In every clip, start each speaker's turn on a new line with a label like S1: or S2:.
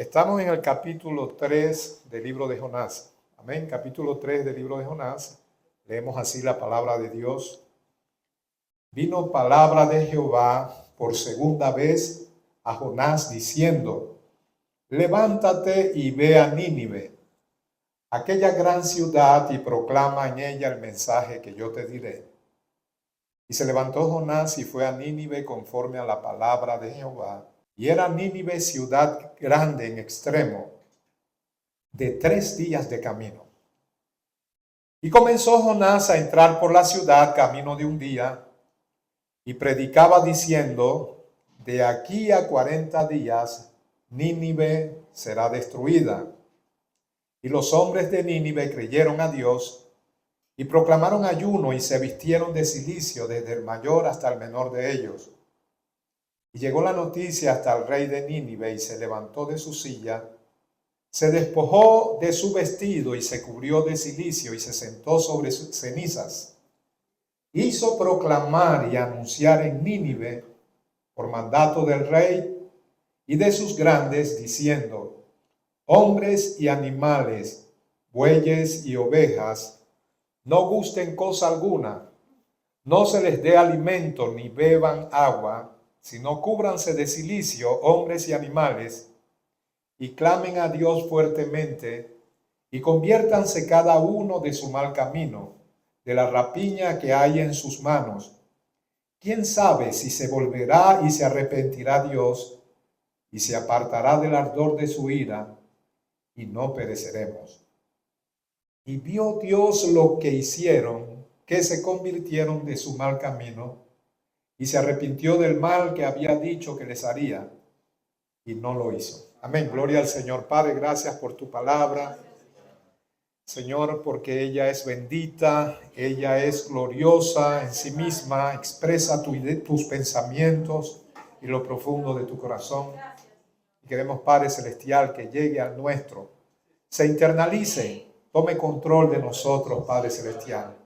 S1: Estamos en el capítulo 3 del libro de Jonás. Amén. Capítulo 3 del libro de Jonás. Leemos así la palabra de Dios. Vino palabra de Jehová por segunda vez a Jonás diciendo: levántate y ve a Nínive, aquella gran ciudad, y proclama en ella el mensaje que yo te diré. Y se levantó Jonás y fue a Nínive conforme a la palabra de Jehová. Y era Nínive ciudad grande en extremo, de 3 días de camino. Y comenzó Jonás a entrar por la ciudad camino de un día, y predicaba diciendo: de aquí a 40 días Nínive será destruida. Y los hombres de Nínive creyeron a Dios, y proclamaron ayuno, y se vistieron de cilicio desde el mayor hasta el menor de ellos. Y llegó la noticia hasta el rey de Nínive, y se levantó de su silla, se despojó de su vestido y se cubrió de cilicio y se sentó sobre sus cenizas. Hizo proclamar y anunciar en Nínive, por mandato del rey y de sus grandes, diciendo: hombres y animales, bueyes y ovejas, no gusten cosa alguna, no se les dé alimento ni beban agua, sino cúbranse de cilicio hombres y animales, y clamen a Dios fuertemente, y conviértanse cada uno de su mal camino, de la rapiña que hay en sus manos. ¿Quién sabe si se volverá y se arrepentirá Dios, y se apartará del ardor de su ira, y no pereceremos? Y vio Dios lo que hicieron, que se convirtieron de su mal camino, y se arrepintió del mal que había dicho que les haría, y no lo hizo. Amén. Gloria al Señor. Padre, gracias por tu palabra, Señor, porque ella es bendita, ella es gloriosa en sí misma, expresa tus pensamientos y lo profundo de tu corazón. Y queremos, Padre Celestial, que llegue al nuestro, se internalice, tome control de nosotros, Padre Celestial.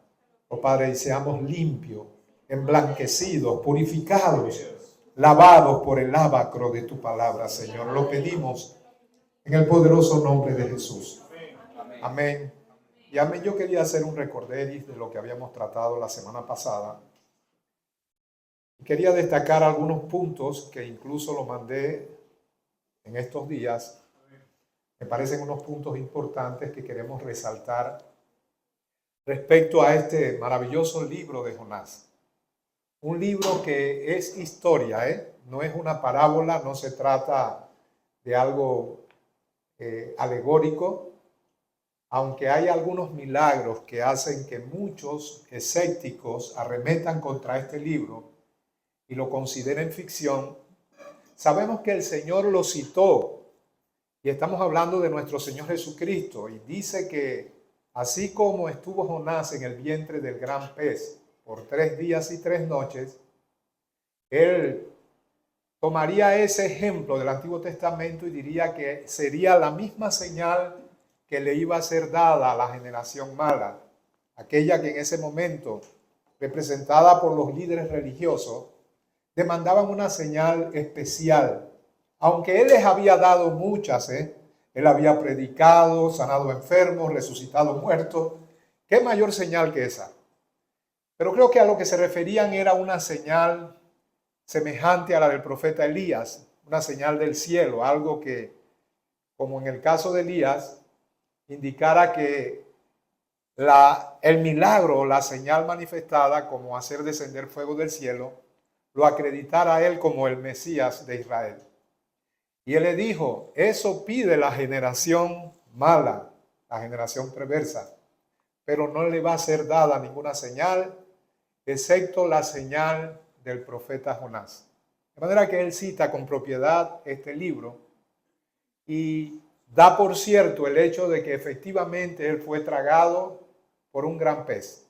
S1: Oh Padre, y seamos limpios, emblanquecidos, purificados, lavados por el lavacro de tu palabra, Señor. Lo pedimos en el poderoso nombre de Jesús. Amén. Y amén. Yo quería hacer un recorderis de lo que habíamos tratado la semana pasada. Quería destacar algunos puntos que incluso lo mandé en estos días. Me parecen unos puntos importantes que queremos resaltar respecto a este maravilloso libro de Jonás. Un libro que es historia, no es una parábola, no se trata de algo alegórico, aunque hay algunos milagros que hacen que muchos escépticos arremetan contra este libro y lo consideren ficción. Sabemos que el Señor lo citó, y estamos hablando de nuestro Señor Jesucristo, y dice que así como estuvo Jonás en el vientre del gran pez por 3 días y 3 noches, él tomaría ese ejemplo del Antiguo Testamento y diría que sería la misma señal que le iba a ser dada a la generación mala, aquella que en ese momento, representada por los líderes religiosos, demandaban una señal especial. Aunque él les había dado muchas, él había predicado, sanado enfermos, resucitado muertos. ¿Qué mayor señal que esa? Pero creo que a lo que se referían era una señal semejante a la del profeta Elías, una señal del cielo, algo que, como en el caso de Elías, indicara que el milagro, la señal manifestada como hacer descender fuego del cielo, lo acreditara a él como el Mesías de Israel. Y él le dijo: eso pide la generación mala, la generación perversa, pero no le va a ser dada ninguna señal, excepto la señal del profeta Jonás. De manera que él cita con propiedad este libro y da por cierto el hecho de que efectivamente él fue tragado por un gran pez.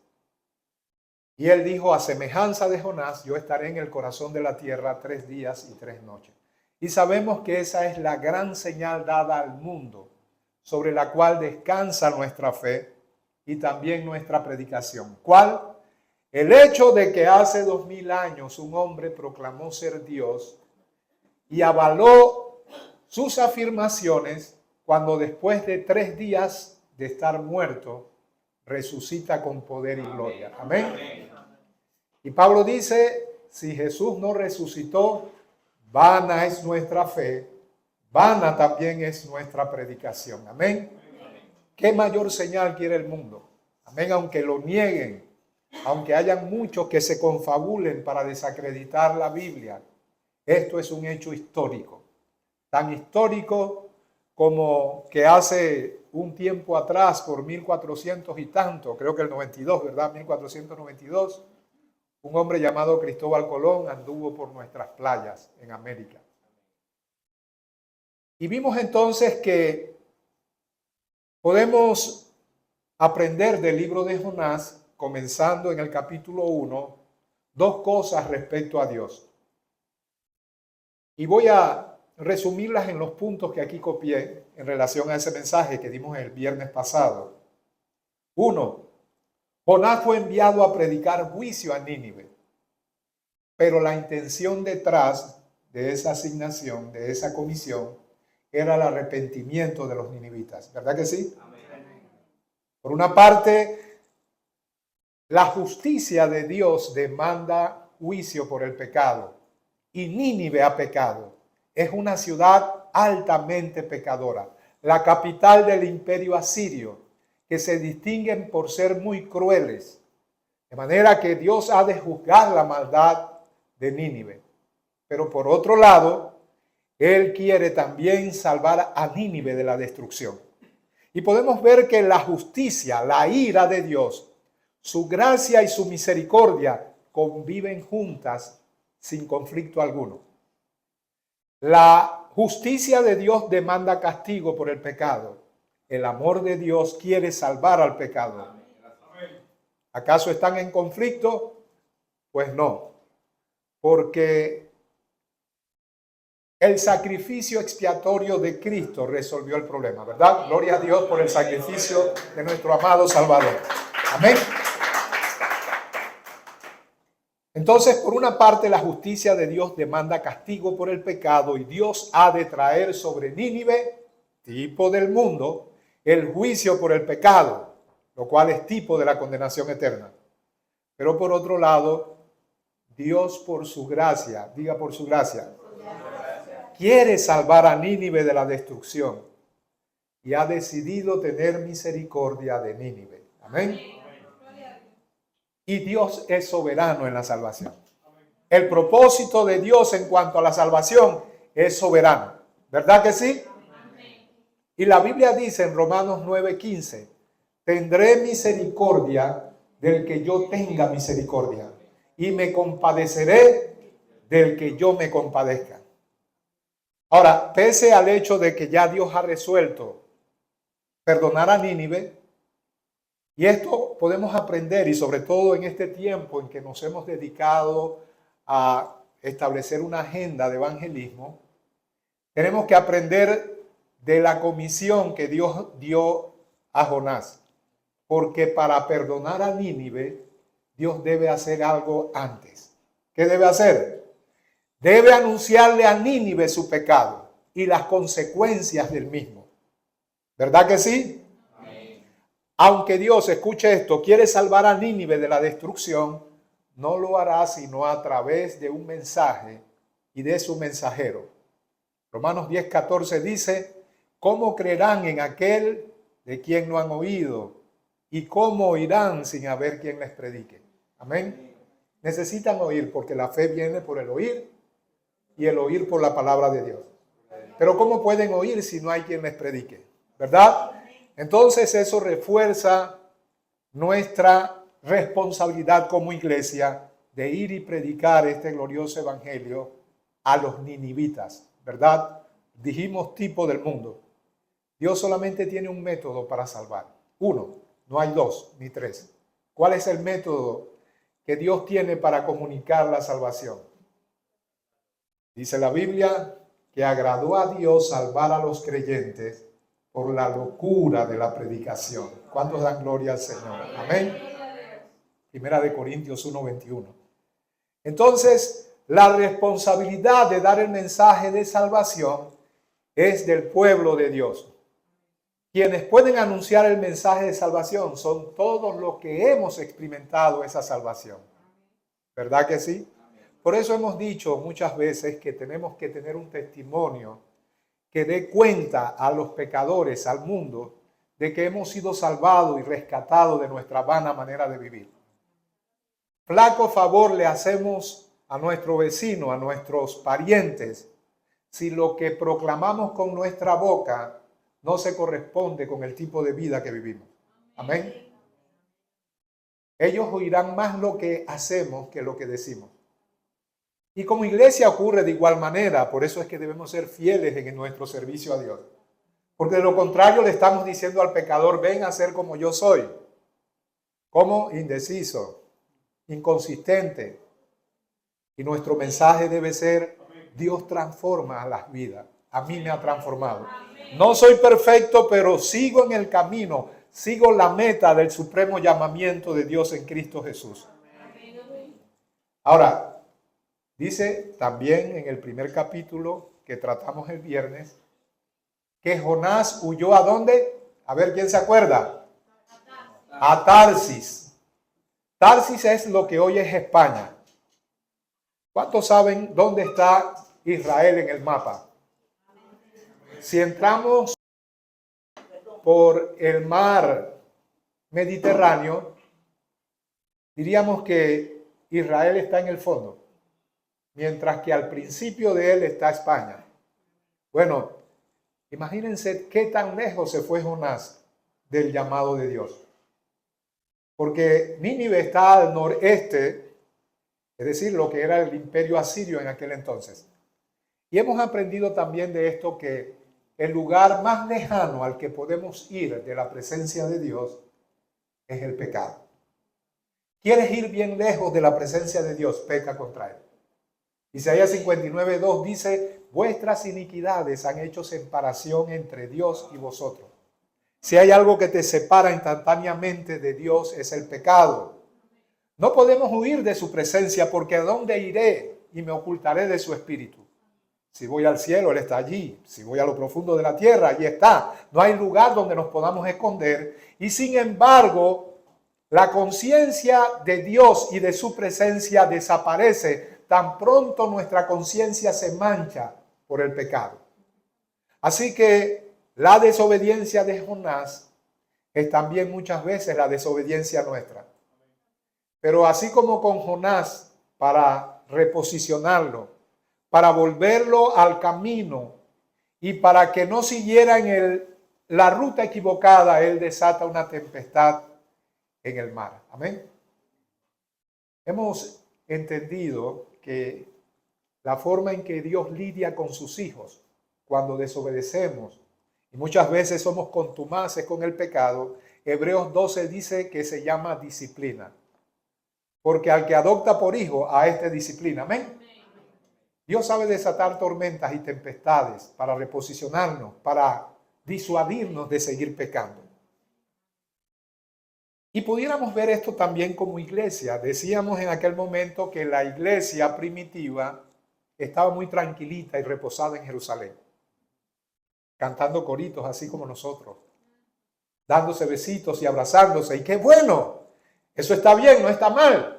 S1: Y él dijo: a semejanza de Jonás, yo estaré en el corazón de la tierra 3 días y 3 noches. Y sabemos que esa es la gran señal dada al mundo, sobre la cual descansa nuestra fe y también nuestra predicación. ¿Cuál? El hecho de que hace 2000 años un hombre proclamó ser Dios y avaló sus afirmaciones cuando después de 3 días de estar muerto, resucita con poder y gloria. Amén. Y Pablo dice, si Jesús no resucitó, vana es nuestra fe, vana también es nuestra predicación. Amén. ¿Qué mayor señal quiere el mundo? Amén, aunque lo nieguen, aunque hayan muchos que se confabulen para desacreditar la Biblia, esto es un hecho histórico. Tan histórico como que hace un tiempo atrás, por 1400 y tanto, creo que el 92, ¿verdad? 1492, un hombre llamado Cristóbal Colón anduvo por nuestras playas en América. Y vimos entonces que podemos aprender del libro de Jonás, comenzando en el capítulo 1, 2 cosas respecto a Dios. Y voy a resumirlas en los puntos que aquí copié en relación a ese mensaje que dimos el viernes pasado. 1. Jonás fue enviado a predicar juicio a Nínive, pero la intención detrás de esa asignación, de esa comisión, era el arrepentimiento de los ninivitas. ¿Verdad que sí? Amén. Por una parte, la justicia de Dios demanda juicio por el pecado, y Nínive ha pecado. Es una ciudad altamente pecadora, la capital del imperio asirio, que se distinguen por ser muy crueles. De manera que Dios ha de juzgar la maldad de Nínive. Pero por otro lado, Él quiere también salvar a Nínive de la destrucción. Y podemos ver que la justicia, la ira de Dios, su gracia y su misericordia conviven juntas sin conflicto alguno. La justicia de Dios demanda castigo por el pecado. El amor de Dios quiere salvar al pecador. ¿Acaso están en conflicto? Pues no, porque el sacrificio expiatorio de Cristo resolvió el problema, ¿verdad? Gloria a Dios por el sacrificio de nuestro amado Salvador. Amén. Entonces, por una parte, la justicia de Dios demanda castigo por el pecado y Dios ha de traer sobre Nínive, tipo del mundo, el juicio por el pecado, lo cual es tipo de la condenación eterna. Pero por otro lado, Dios por su gracia, diga por su gracia, quiere salvar a Nínive de la destrucción y ha decidido tener misericordia de Nínive. Amén. Y Dios es soberano en la salvación. El propósito de Dios en cuanto a la salvación es soberano. ¿Verdad que sí? Y la Biblia dice en Romanos 9:15, tendré misericordia del que yo tenga misericordia y me compadeceré del que yo me compadezca. Ahora, pese al hecho de que ya Dios ha resuelto perdonar a Nínive, y esto podemos aprender, y sobre todo en este tiempo en que nos hemos dedicado a establecer una agenda de evangelismo, tenemos que aprender de la comisión que Dios dio a Jonás. Porque para perdonar a Nínive, Dios debe hacer algo antes. ¿Qué debe hacer? Debe anunciarle a Nínive su pecado y las consecuencias del mismo. ¿Verdad que sí? Aunque Dios, escuche esto, quiere salvar a Nínive de la destrucción, no lo hará sino a través de un mensaje y de su mensajero. Romanos 10:14 dice, ¿cómo creerán en aquel de quien no han oído? ¿Y cómo oirán sin haber quien les predique? Amén. Necesitan oír porque la fe viene por el oír y el oír por la palabra de Dios. Pero ¿cómo pueden oír si no hay quien les predique? ¿Verdad? Entonces eso refuerza nuestra responsabilidad como iglesia de ir y predicar este glorioso evangelio a los ninivitas, ¿verdad? Dijimos tipo del mundo. Dios solamente tiene un método para salvar. Uno, no hay dos ni tres. ¿Cuál es el método que Dios tiene para comunicar la salvación? Dice la Biblia que agradó a Dios salvar a los creyentes por la locura de la predicación. ¿Cuántos dan gloria al Señor? Amén. Primera de Corintios 1:21. Entonces, la responsabilidad de dar el mensaje de salvación es del pueblo de Dios. Quienes pueden anunciar el mensaje de salvación son todos los que hemos experimentado esa salvación. ¿Verdad que sí? Por eso hemos dicho muchas veces que tenemos que tener un testimonio que dé cuenta a los pecadores, al mundo, de que hemos sido salvados y rescatados de nuestra vana manera de vivir. Flaco favor le hacemos a nuestro vecino, a nuestros parientes, si lo que proclamamos con nuestra boca no se corresponde con el tipo de vida que vivimos. Amén. Ellos oirán más lo que hacemos que lo que decimos. Y como iglesia ocurre de igual manera, por eso es que debemos ser fieles en nuestro servicio a Dios. Porque de lo contrario le estamos diciendo al pecador, ven a ser como yo soy. Como indeciso, inconsistente. Y nuestro mensaje debe ser, Dios transforma las vidas. A mí me ha transformado. No soy perfecto, pero sigo en el camino, sigo la meta del supremo llamamiento de Dios en Cristo Jesús. Ahora, dice también en el primer capítulo que tratamos el viernes, que Jonás huyó ¿a dónde? A ver, ¿quién se acuerda? A Tarsis. Tarsis es lo que hoy es España. ¿Cuántos saben dónde está Israel en el mapa? Si entramos por el mar Mediterráneo, diríamos que Israel está en el fondo, mientras que al principio de él está España. Bueno, imagínense qué tan lejos se fue Jonás del llamado de Dios. Porque Nínive está al noreste, es decir, lo que era el imperio asirio en aquel entonces. Y hemos aprendido también de esto que el lugar más lejano al que podemos ir de la presencia de Dios es el pecado. ¿Quieres ir bien lejos de la presencia de Dios? Peca contra él. Isaías 59:2 dice, vuestras iniquidades han hecho separación entre Dios y vosotros. Si hay algo que te separa instantáneamente de Dios es el pecado. No podemos huir de su presencia porque ¿a dónde iré y me ocultaré de su espíritu? Si voy al cielo, Él está allí. Si voy a lo profundo de la tierra, allí está. No hay lugar donde nos podamos esconder. Y sin embargo, la conciencia de Dios y de su presencia desaparece tan pronto nuestra conciencia se mancha por el pecado. Así que la desobediencia de Jonás es también muchas veces la desobediencia nuestra. Pero así como con Jonás, para reposicionarlo, para volverlo al camino y para que no siguiera en la ruta equivocada, él desata una tempestad en el mar. Amén. Hemos entendido que la forma en que Dios lidia con sus hijos cuando desobedecemos y muchas veces somos contumaces con el pecado, Hebreos 12 dice que se llama disciplina. Porque al que adopta por hijo, a este disciplina. Amén. Dios sabe desatar tormentas y tempestades para reposicionarnos, para disuadirnos de seguir pecando. Y pudiéramos ver esto también como iglesia. Decíamos en aquel momento que la iglesia primitiva estaba muy tranquilita y reposada en Jerusalén, cantando coritos así como nosotros, dándose besitos y abrazándose. Y qué bueno, eso está bien, no está mal.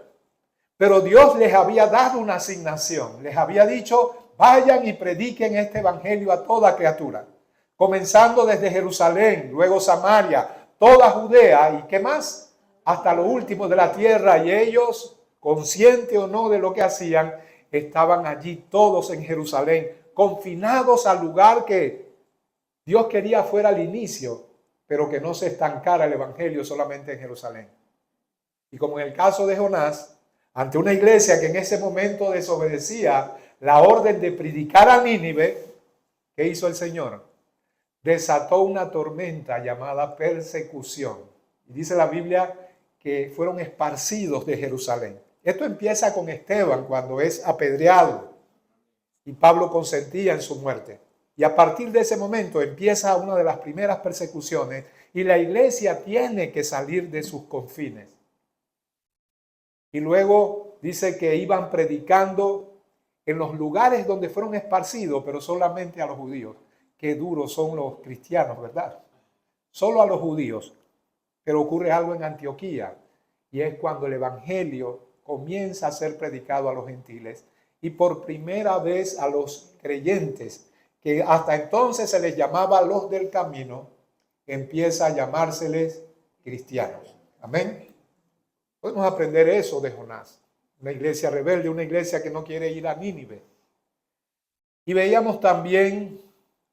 S1: Pero Dios les había dado una asignación. Les había dicho, vayan y prediquen este evangelio a toda criatura. Comenzando desde Jerusalén, luego Samaria, toda Judea y ¿qué más? Hasta lo último de la tierra. Y ellos, conscientes o no de lo que hacían, estaban allí todos en Jerusalén, confinados al lugar que Dios quería fuera al inicio, pero que no se estancara el evangelio solamente en Jerusalén. Y como en el caso de Jonás, ante una iglesia que en ese momento desobedecía la orden de predicar a Nínive, ¿qué hizo el Señor? Desató una tormenta llamada persecución. Y dice la Biblia que fueron esparcidos de Jerusalén. Esto empieza con Esteban cuando es apedreado y Pablo consentía en su muerte. Y a partir de ese momento empieza una de las primeras persecuciones y la iglesia tiene que salir de sus confines. Y luego dice que iban predicando en los lugares donde fueron esparcidos, pero solamente a los judíos. qué duros son los cristianos, ¿verdad? Solo a los judíos. Pero ocurre algo en Antioquía, y es cuando el evangelio comienza a ser predicado a los gentiles y por primera vez a los creyentes, que hasta entonces se les llamaba los del camino, empieza a llamárseles cristianos. Amén. Podemos aprender eso de Jonás, una iglesia rebelde, una iglesia que no quiere ir a Nínive. Y veíamos también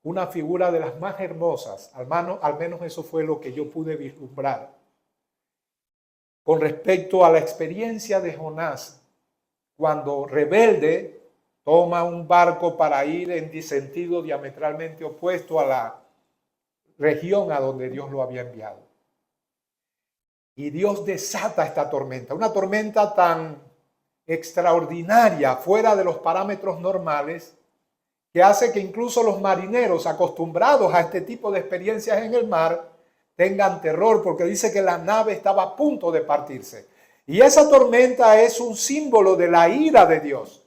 S1: una figura de las más hermosas, al menos eso fue lo que yo pude vislumbrar, con respecto a la experiencia de Jonás, cuando rebelde toma un barco para ir en sentido diametralmente opuesto a la región a donde Dios lo había enviado. Y Dios desata esta tormenta, una tormenta tan extraordinaria, fuera de los parámetros normales, que hace que incluso los marineros acostumbrados a este tipo de experiencias en el mar tengan terror, porque dice que la nave estaba a punto de partirse. Y esa tormenta es un símbolo de la ira de Dios.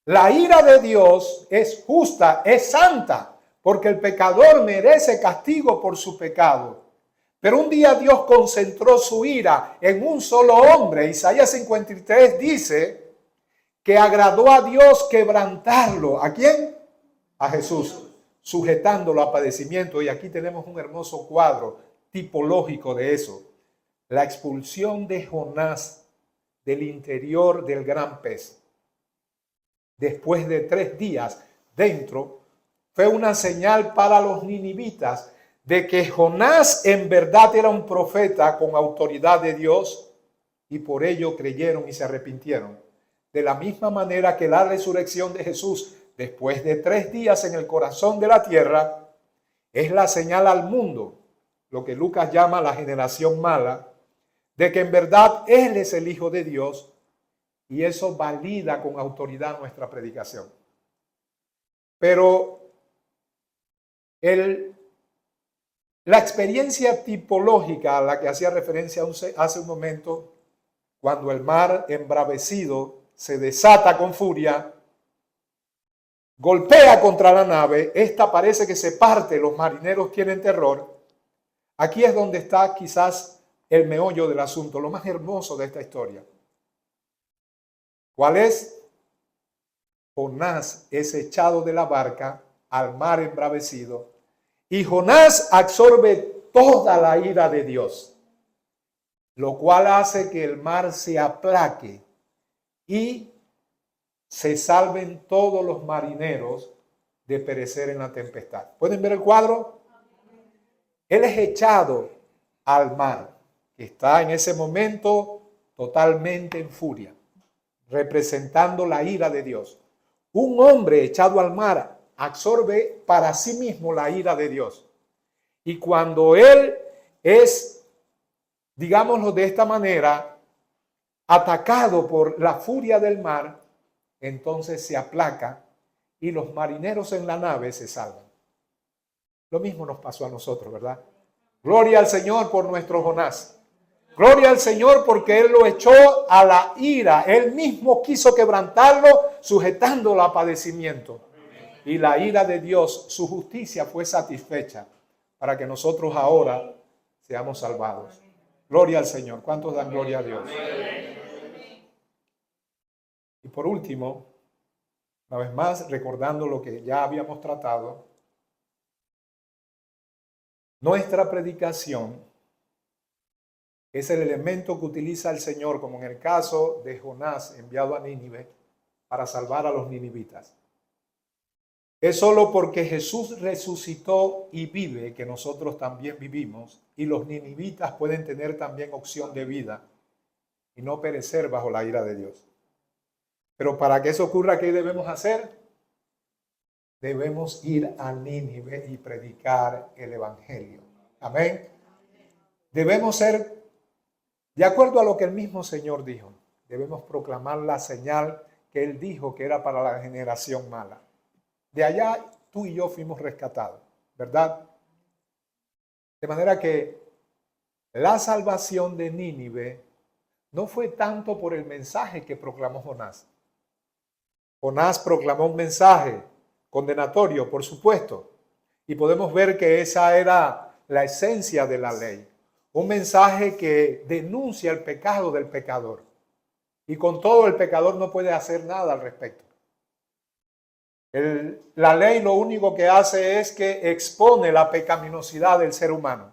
S1: La ira de Dios es justa, es santa, porque el pecador merece castigo por su pecado. Pero un día Dios concentró su ira en un solo hombre. Isaías 53 dice que agradó a Dios quebrantarlo. ¿A quién? A Jesús, sujetándolo a padecimiento. Y aquí tenemos un hermoso cuadro tipológico de eso. La expulsión de Jonás del interior del gran pez, después de 3 días dentro, fue una señal para los ninivitas de que Jonás en verdad era un profeta con autoridad de Dios, y por ello creyeron y se arrepintieron. De la misma manera que la resurrección de Jesús después de 3 días en el corazón de la tierra es la señal al mundo, lo que Lucas llama la generación mala, de que en verdad Él es el Hijo de Dios, y eso valida con autoridad nuestra predicación. Pero la experiencia tipológica a la que hacía referencia hace un momento, cuando el mar embravecido se desata con furia, golpea contra la nave, esta parece que se parte, los marineros tienen terror. Aquí es donde está quizás el meollo del asunto, lo más hermoso de esta historia. ¿Cuál es? Jonás es echado de la barca al mar embravecido, y Jonás absorbe toda la ira de Dios, lo cual hace que el mar se aplaque y se salven todos los marineros de perecer en la tempestad. ¿Pueden ver el cuadro? Él es echado al mar, que está en ese momento totalmente en furia, representando la ira de Dios. Un hombre echado al mar absorbe para sí mismo la ira de Dios. Y cuando él es, digámoslo de esta manera, atacado por la furia del mar, entonces se aplaca y los marineros en la nave se salvan. Lo mismo nos pasó a nosotros, ¿verdad? Gloria al Señor por nuestro Jonás. Gloria al Señor porque Él lo echó a la ira. Él mismo quiso quebrantarlo, sujetándolo a padecimiento. Y la ira de Dios, su justicia fue satisfecha para que nosotros ahora seamos salvados. Gloria al Señor. ¿Cuántos dan gloria a Dios? Y por último, una vez más, recordando lo que ya habíamos tratado, nuestra predicación es el elemento que utiliza el Señor, como en el caso de Jonás enviado a Nínive, para salvar a los ninivitas. Es solo porque Jesús resucitó y vive que nosotros también vivimos, y los ninivitas pueden tener también opción de vida y no perecer bajo la ira de Dios. Pero para que eso ocurra, ¿qué debemos hacer? Debemos ir a Nínive y predicar el evangelio. Amén. Debemos ser, de acuerdo a lo que el mismo Señor dijo, debemos proclamar la señal que Él dijo que era para la generación mala. De allá tú y yo fuimos rescatados, ¿verdad? De manera que la salvación de Nínive no fue tanto por el mensaje que proclamó Jonás. Jonás proclamó un mensaje, condenatorio, por supuesto. Y podemos ver que esa era la esencia de la ley. Un mensaje que denuncia el pecado del pecador. Y con todo el pecador no puede hacer nada al respecto. La ley lo único que hace es que expone la pecaminosidad del ser humano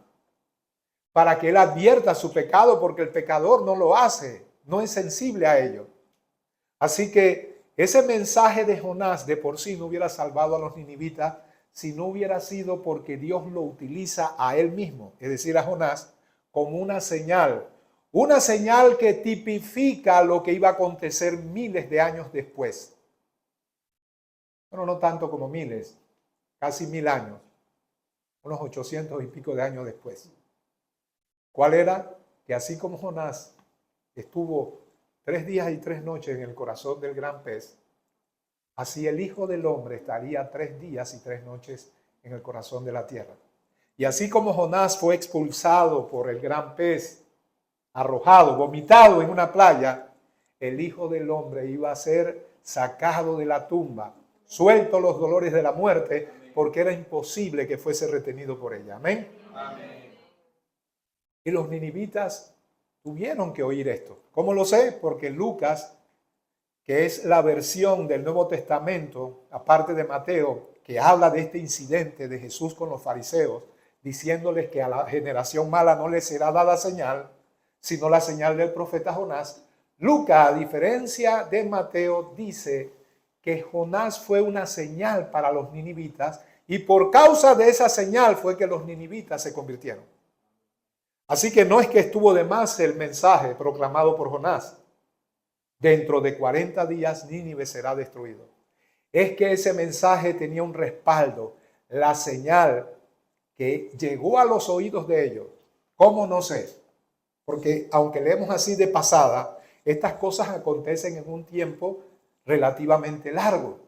S1: para que él advierta su pecado, porque el pecador no lo hace, no es sensible a ello. Así que ese mensaje de Jonás de por sí no hubiera salvado a los ninivitas si no hubiera sido porque Dios lo utiliza a él mismo, es decir, a Jonás, como una señal que tipifica lo que iba a acontecer miles de años después. Bueno, no tanto como miles, casi 1000 años, unos 800 y pico de años después. ¿Cuál era? Que así como Jonás estuvo 3 días y 3 noches en el corazón del gran pez, así el Hijo del Hombre estaría 3 días y 3 noches en el corazón de la tierra. Y así como Jonás fue expulsado por el gran pez, arrojado, vomitado en una playa, el Hijo del Hombre iba a ser sacado de la tumba, suelto los dolores de la muerte, porque era imposible que fuese retenido por ella. Amén. Amén. Y los ninivitas tuvieron que oír esto. ¿Cómo lo sé? Porque Lucas, que es la versión del Nuevo Testamento, aparte de Mateo, que habla de este incidente de Jesús con los fariseos, diciéndoles que a la generación mala no les será dada señal, sino la señal del profeta Jonás. Lucas, a diferencia de Mateo, dice que Jonás fue una señal para los ninivitas y por causa de esa señal fue que los ninivitas se convirtieron. Así que no es que estuvo de más el mensaje proclamado por Jonás. Dentro de 40 días Nínive será destruido. Es que ese mensaje tenía un respaldo, la señal que llegó a los oídos de ellos. ¿Cómo? No sé. Porque aunque leemos así de pasada, estas cosas acontecen en un tiempo relativamente largo.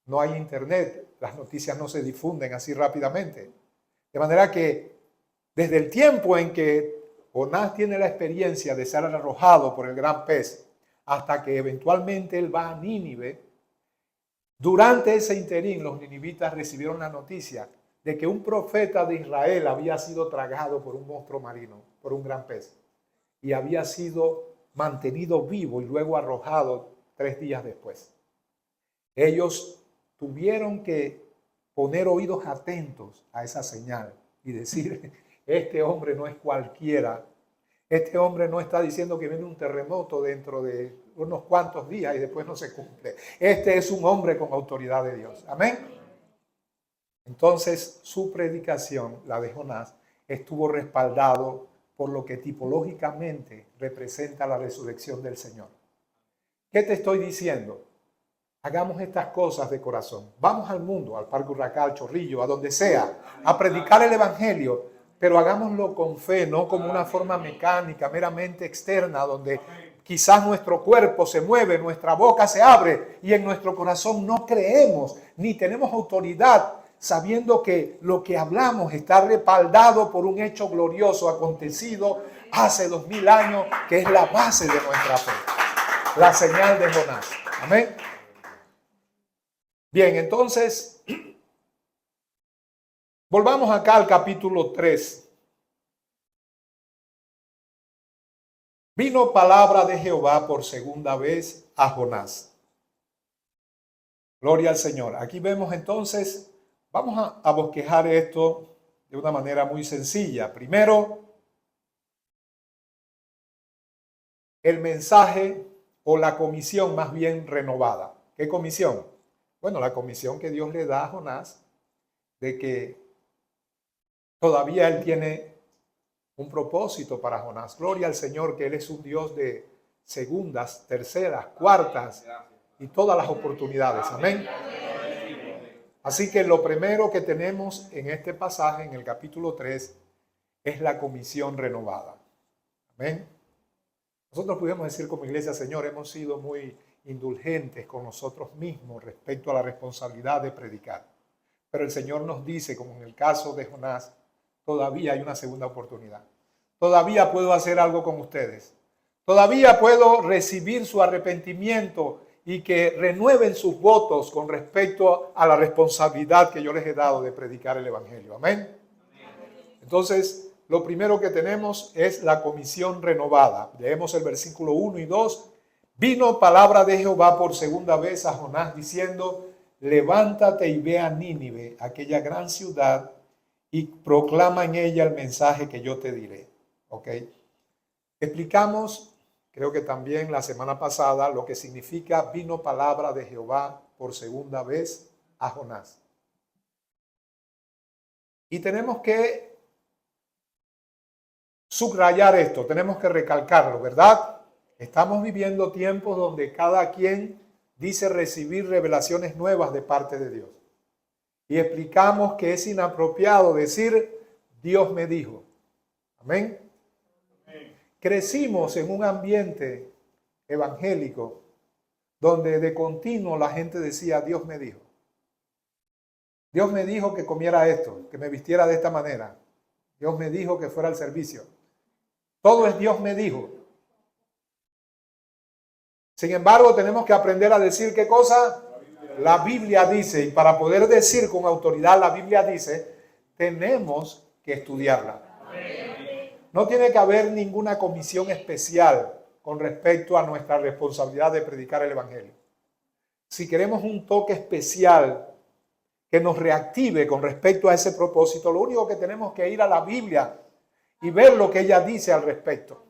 S1: No hay internet, las noticias no se difunden así rápidamente. De manera que desde el tiempo en que Jonás tiene la experiencia de ser arrojado por el gran pez hasta que eventualmente él va a Nínive, durante ese interín los ninivitas recibieron la noticia de que un profeta de Israel había sido tragado por un monstruo marino, por un gran pez, y había sido mantenido vivo y luego arrojado 3 días después. Ellos tuvieron que poner oídos atentos a esa señal y decir: este hombre no es cualquiera. Este hombre no está diciendo que viene un terremoto dentro de unos cuantos días y después no se cumple. Este es un hombre con autoridad de Dios. Amén. Entonces su predicación, la de Jonás, estuvo respaldado por lo que tipológicamente representa la resurrección del Señor. ¿Qué te estoy diciendo? Hagamos estas cosas de corazón. Vamos al mundo, al Parque Urraca, al Chorrillo, a donde sea, a predicar el Evangelio, pero hagámoslo con fe, no como una forma mecánica, meramente externa, donde quizás nuestro cuerpo se mueve, nuestra boca se abre y en nuestro corazón no creemos ni tenemos autoridad, sabiendo que lo que hablamos está respaldado por un hecho glorioso acontecido hace 2000 años, que es la base de nuestra fe, la señal de Jonás. Amén. Bien, entonces, volvamos acá al capítulo 3. Vino palabra de Jehová por segunda vez a Jonás. Gloria al Señor. Aquí vemos entonces, vamos a bosquejar esto de una manera muy sencilla. Primero, el mensaje o la comisión más bien renovada. ¿Qué comisión? Bueno, la comisión que Dios le da a Jonás de que todavía él tiene un propósito para Jonás. Gloria al Señor, que Él es un Dios de segundas, terceras, cuartas y todas las oportunidades. Amén. Así que lo primero que tenemos en este pasaje, en el capítulo 3, es la comisión renovada. Amén. Nosotros podemos decir como iglesia: Señor, hemos sido muy indulgentes con nosotros mismos respecto a la responsabilidad de predicar. Pero el Señor nos dice, como en el caso de Jonás, todavía hay una segunda oportunidad. Todavía puedo hacer algo con ustedes. Todavía puedo recibir su arrepentimiento y que renueven sus votos con respecto a la responsabilidad que yo les he dado de predicar el Evangelio. Amén. Entonces, lo primero que tenemos es la comisión renovada. Leemos el versículo 1 y 2. Vino palabra de Jehová por segunda vez a Jonás diciendo, levántate y ve a Nínive, aquella gran ciudad, y proclama en ella el mensaje que yo te diré. ¿Ok? Explicamos, creo que también la semana pasada, lo que significa vino palabra de Jehová por segunda vez a Jonás. Y tenemos que subrayar esto, tenemos que recalcarlo, ¿verdad? Estamos viviendo tiempos donde cada quien dice recibir revelaciones nuevas de parte de Dios. Y explicamos que es inapropiado decir, Dios me dijo. Amén. Crecimos en un ambiente evangélico donde de continuo la gente decía, Dios me dijo. Dios me dijo que comiera esto, que me vistiera de esta manera. Dios me dijo que fuera al servicio. Todo es Dios me dijo. Sin embargo, tenemos que aprender a decir ¿qué cosa? La Biblia dice, y para poder decir con autoridad la Biblia dice, tenemos que estudiarla. No tiene que haber ninguna comisión especial con respecto a nuestra responsabilidad de predicar el Evangelio. Si queremos un toque especial que nos reactive con respecto a ese propósito, lo único que tenemos que ir a la Biblia y ver lo que ella dice al respecto.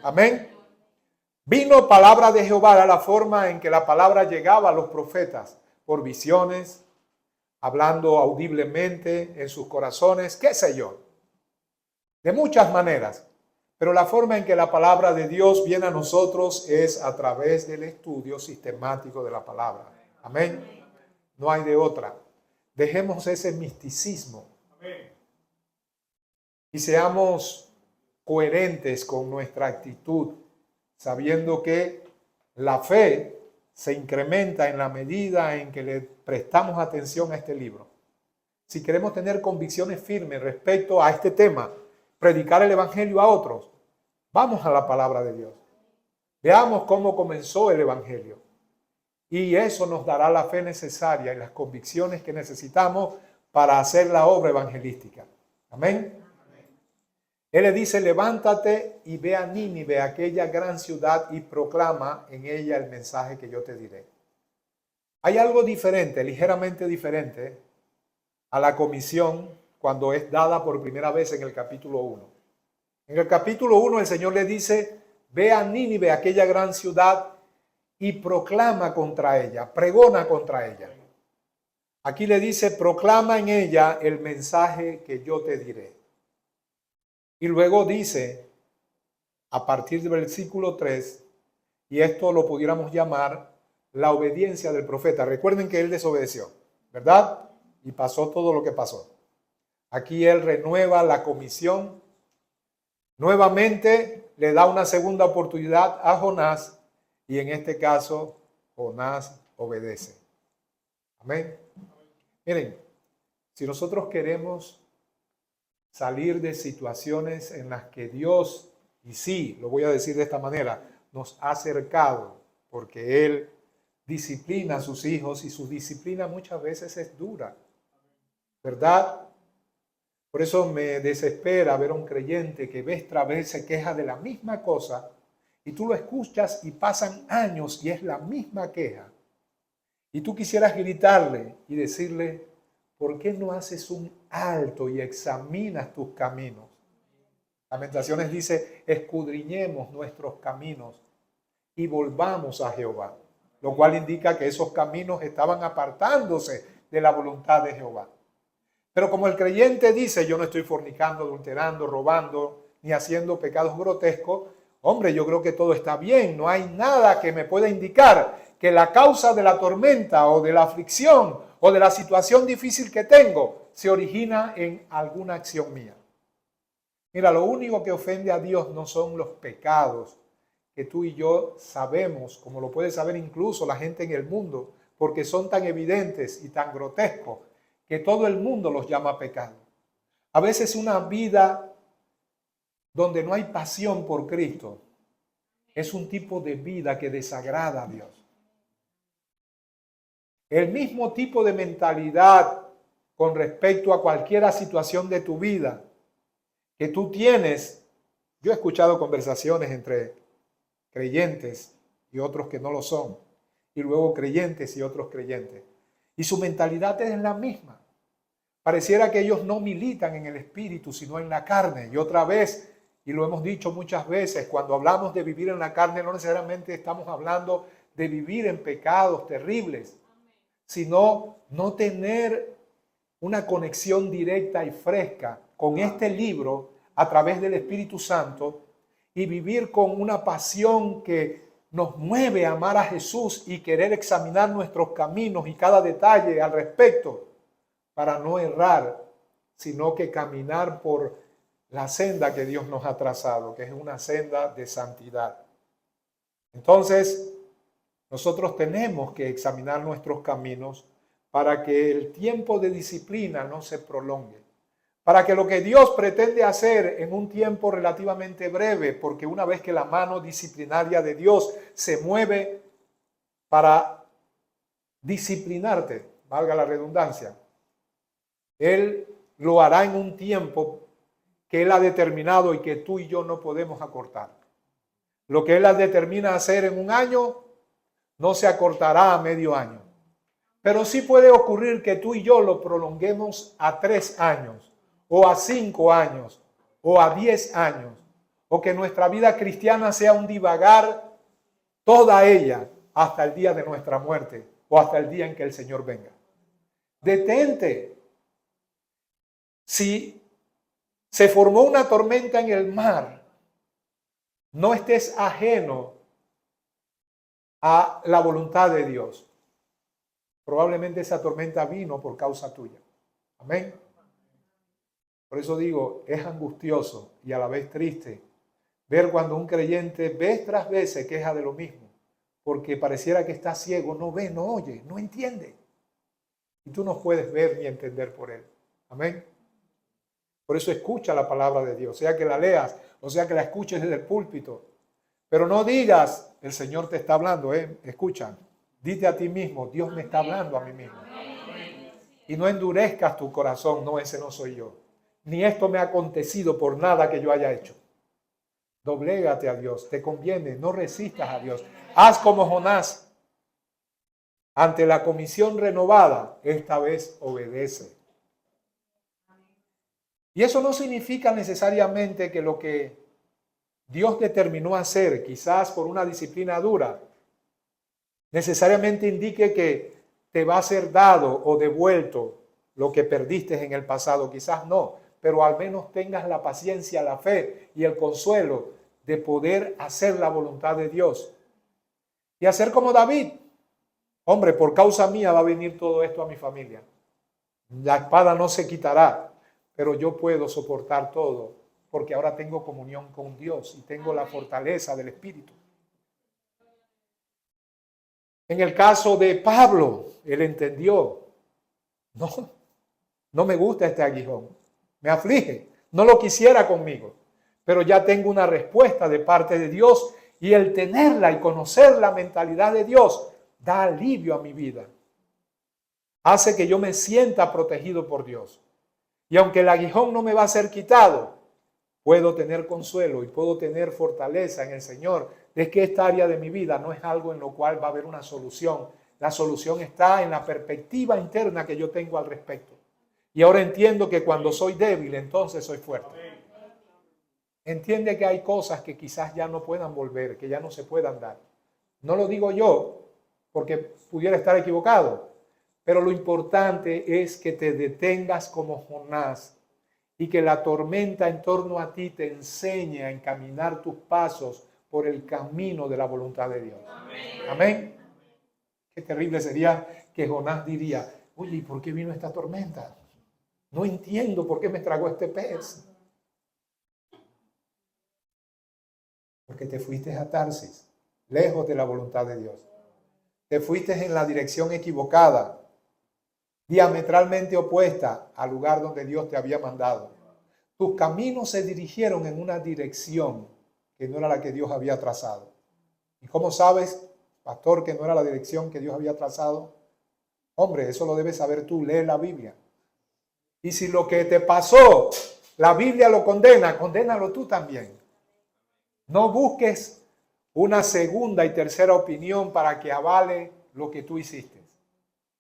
S1: Amén. Vino palabra de Jehová, era la forma en que la palabra llegaba a los profetas, por visiones, hablando audiblemente en sus corazones, qué sé yo, de muchas maneras. Pero la forma en que la palabra de Dios viene a nosotros es a través del estudio sistemático de la palabra. Amén. No hay de otra. Dejemos ese misticismo y seamos coherentes con nuestra actitud, sabiendo que la fe se incrementa en la medida en que le prestamos atención a este libro. Si queremos tener convicciones firmes respecto a este tema, predicar el Evangelio a otros, vamos a la palabra de Dios. Veamos cómo comenzó el Evangelio. Y eso nos dará la fe necesaria y las convicciones que necesitamos para hacer la obra evangelística. Amén. Él le dice, levántate y ve a Nínive, aquella gran ciudad, y proclama en ella el mensaje que yo te diré. Hay algo diferente, ligeramente diferente, a la comisión cuando es dada por primera vez en el capítulo 1. En el capítulo 1 el Señor le dice, ve a Nínive, aquella gran ciudad, y proclama contra ella, pregona contra ella. Aquí le dice, proclama en ella el mensaje que yo te diré. Y luego dice, a partir del versículo 3, y esto lo pudiéramos llamar la obediencia del profeta. Recuerden que él desobedeció, ¿verdad? Y pasó todo lo que pasó. Aquí él renueva la comisión. Nuevamente le da una segunda oportunidad a Jonás y en este caso Jonás obedece. Amén. Miren, si nosotros queremos salir de situaciones en las que Dios, y sí, lo voy a decir de esta manera, nos ha cercado, porque Él disciplina a sus hijos y su disciplina muchas veces es dura, ¿verdad? Por eso me desespera ver a un creyente que vez tras vez se queja de la misma cosa y tú lo escuchas y pasan años y es la misma queja. Y tú quisieras gritarle y decirle, ¿por qué no haces un alto y examinas tus caminos? Lamentaciones dice, escudriñemos nuestros caminos y volvamos a Jehová. Lo cual indica que esos caminos estaban apartándose de la voluntad de Jehová. Pero como el creyente dice, yo no estoy fornicando, adulterando, robando, ni haciendo pecados grotescos, hombre, yo creo que todo está bien. No hay nada que me pueda indicar que la causa de la tormenta o de la aflicción o de la situación difícil que tengo se origina en alguna acción mía. Mira, lo único que ofende a Dios no son los pecados que tú y yo sabemos, como lo puede saber incluso la gente en el mundo, porque son tan evidentes y tan grotescos que todo el mundo los llama pecado. A veces una vida donde no hay pasión por Cristo es un tipo de vida que desagrada a Dios. el mismo tipo de mentalidad con respecto a cualquier situación de tu vida que tú tienes. Yo he escuchado conversaciones entre creyentes y otros que no lo son, y luego creyentes y otros creyentes, y su mentalidad es la misma. Pareciera que ellos no militan en el espíritu, sino en la carne. Y otra vez, y lo hemos dicho muchas veces, cuando hablamos de vivir en la carne, no necesariamente estamos hablando de vivir en pecados terribles, sino no tener una conexión directa y fresca con este libro a través del Espíritu Santo y vivir con una pasión que nos mueve a amar a Jesús y querer examinar nuestros caminos y cada detalle al respecto para no errar, sino que caminar por la senda que Dios nos ha trazado, que es una senda de santidad. Entonces, nosotros tenemos que examinar nuestros caminos para que el tiempo de disciplina no se prolongue, para que lo que Dios pretende hacer en un tiempo relativamente breve, porque una vez que la mano disciplinaria de Dios se mueve para disciplinarte, valga la redundancia, Él lo hará en un tiempo que Él ha determinado y que tú y yo no podemos acortar. Lo que Él determina hacer en un año no se acortará a medio año. Pero sí puede ocurrir que tú y yo lo prolonguemos a 3 años, o a 5 años, o a 10 años, o que nuestra vida cristiana sea un divagar, toda ella, hasta el día de nuestra muerte, o hasta el día en que el Señor venga. Detente. Si se formó una tormenta en el mar, no estés ajeno a la voluntad de Dios. Probablemente esa tormenta vino por causa tuya. Amén. Por eso digo, es angustioso y a la vez triste ver cuando un creyente vez tras vez se queja de lo mismo, porque pareciera que está ciego, no ve, no oye, no entiende. Y tú no puedes ver ni entender por él. Amén. Por eso escucha la palabra de Dios, sea que la leas o sea que la escuches desde el púlpito. Pero no digas, el Señor te está hablando, escucha. Dite a ti mismo, Dios me está hablando a mí mismo. Y no endurezcas tu corazón, no, ese no soy yo. Ni esto me ha acontecido por nada que yo haya hecho. Doblégate a Dios, te conviene, no resistas a Dios. Haz como Jonás. Ante la comisión renovada, esta vez obedece. Y eso no significa necesariamente que lo que Dios determinó hacer, quizás por una disciplina dura, necesariamente indique que te va a ser dado o devuelto lo que perdiste en el pasado. Quizás no, pero al menos tengas la paciencia, la fe y el consuelo de poder hacer la voluntad de Dios. Y hacer como David. Hombre, por causa mía va a venir todo esto a mi familia. La espada no se quitará, pero yo puedo soportar todo, porque ahora tengo comunión con Dios y tengo la fortaleza del Espíritu. En el caso de Pablo, él entendió, no me gusta este aguijón, me aflige, no lo quisiera conmigo, pero ya tengo una respuesta de parte de Dios y el tenerla y conocer la mentalidad de Dios da alivio a mi vida. Hace que yo me sienta protegido por Dios. Y aunque el aguijón no me va a ser quitado, puedo tener consuelo y puedo tener fortaleza en el Señor de que esta área de mi vida no es algo en lo cual va a haber una solución. La solución está en la perspectiva interna que yo tengo al respecto. Y ahora entiendo que cuando soy débil, entonces soy fuerte. Entiende que hay cosas que quizás ya no puedan volver, que ya no se puedan dar. No lo digo yo porque pudiera estar equivocado, pero lo importante es que te detengas como Jonás y que la tormenta en torno a ti te enseñe a encaminar tus pasos por el camino de la voluntad de Dios. Amén. Amén. Qué terrible sería que Jonás diría, oye, ¿y por qué vino esta tormenta? No entiendo por qué me tragó este pez. Porque te fuiste a Tarsis, lejos de la voluntad de Dios. Te fuiste en la dirección equivocada, diametralmente opuesta al lugar donde Dios te había mandado. Tus caminos se dirigieron en una dirección que no era la que Dios había trazado. ¿Y cómo sabes, pastor, que no era la dirección que Dios había trazado? Hombre, eso lo debes saber tú, lee la Biblia. Y si lo que te pasó, la Biblia lo condena, condénalo tú también. No busques una segunda y tercera opinión para que avale lo que tú hiciste.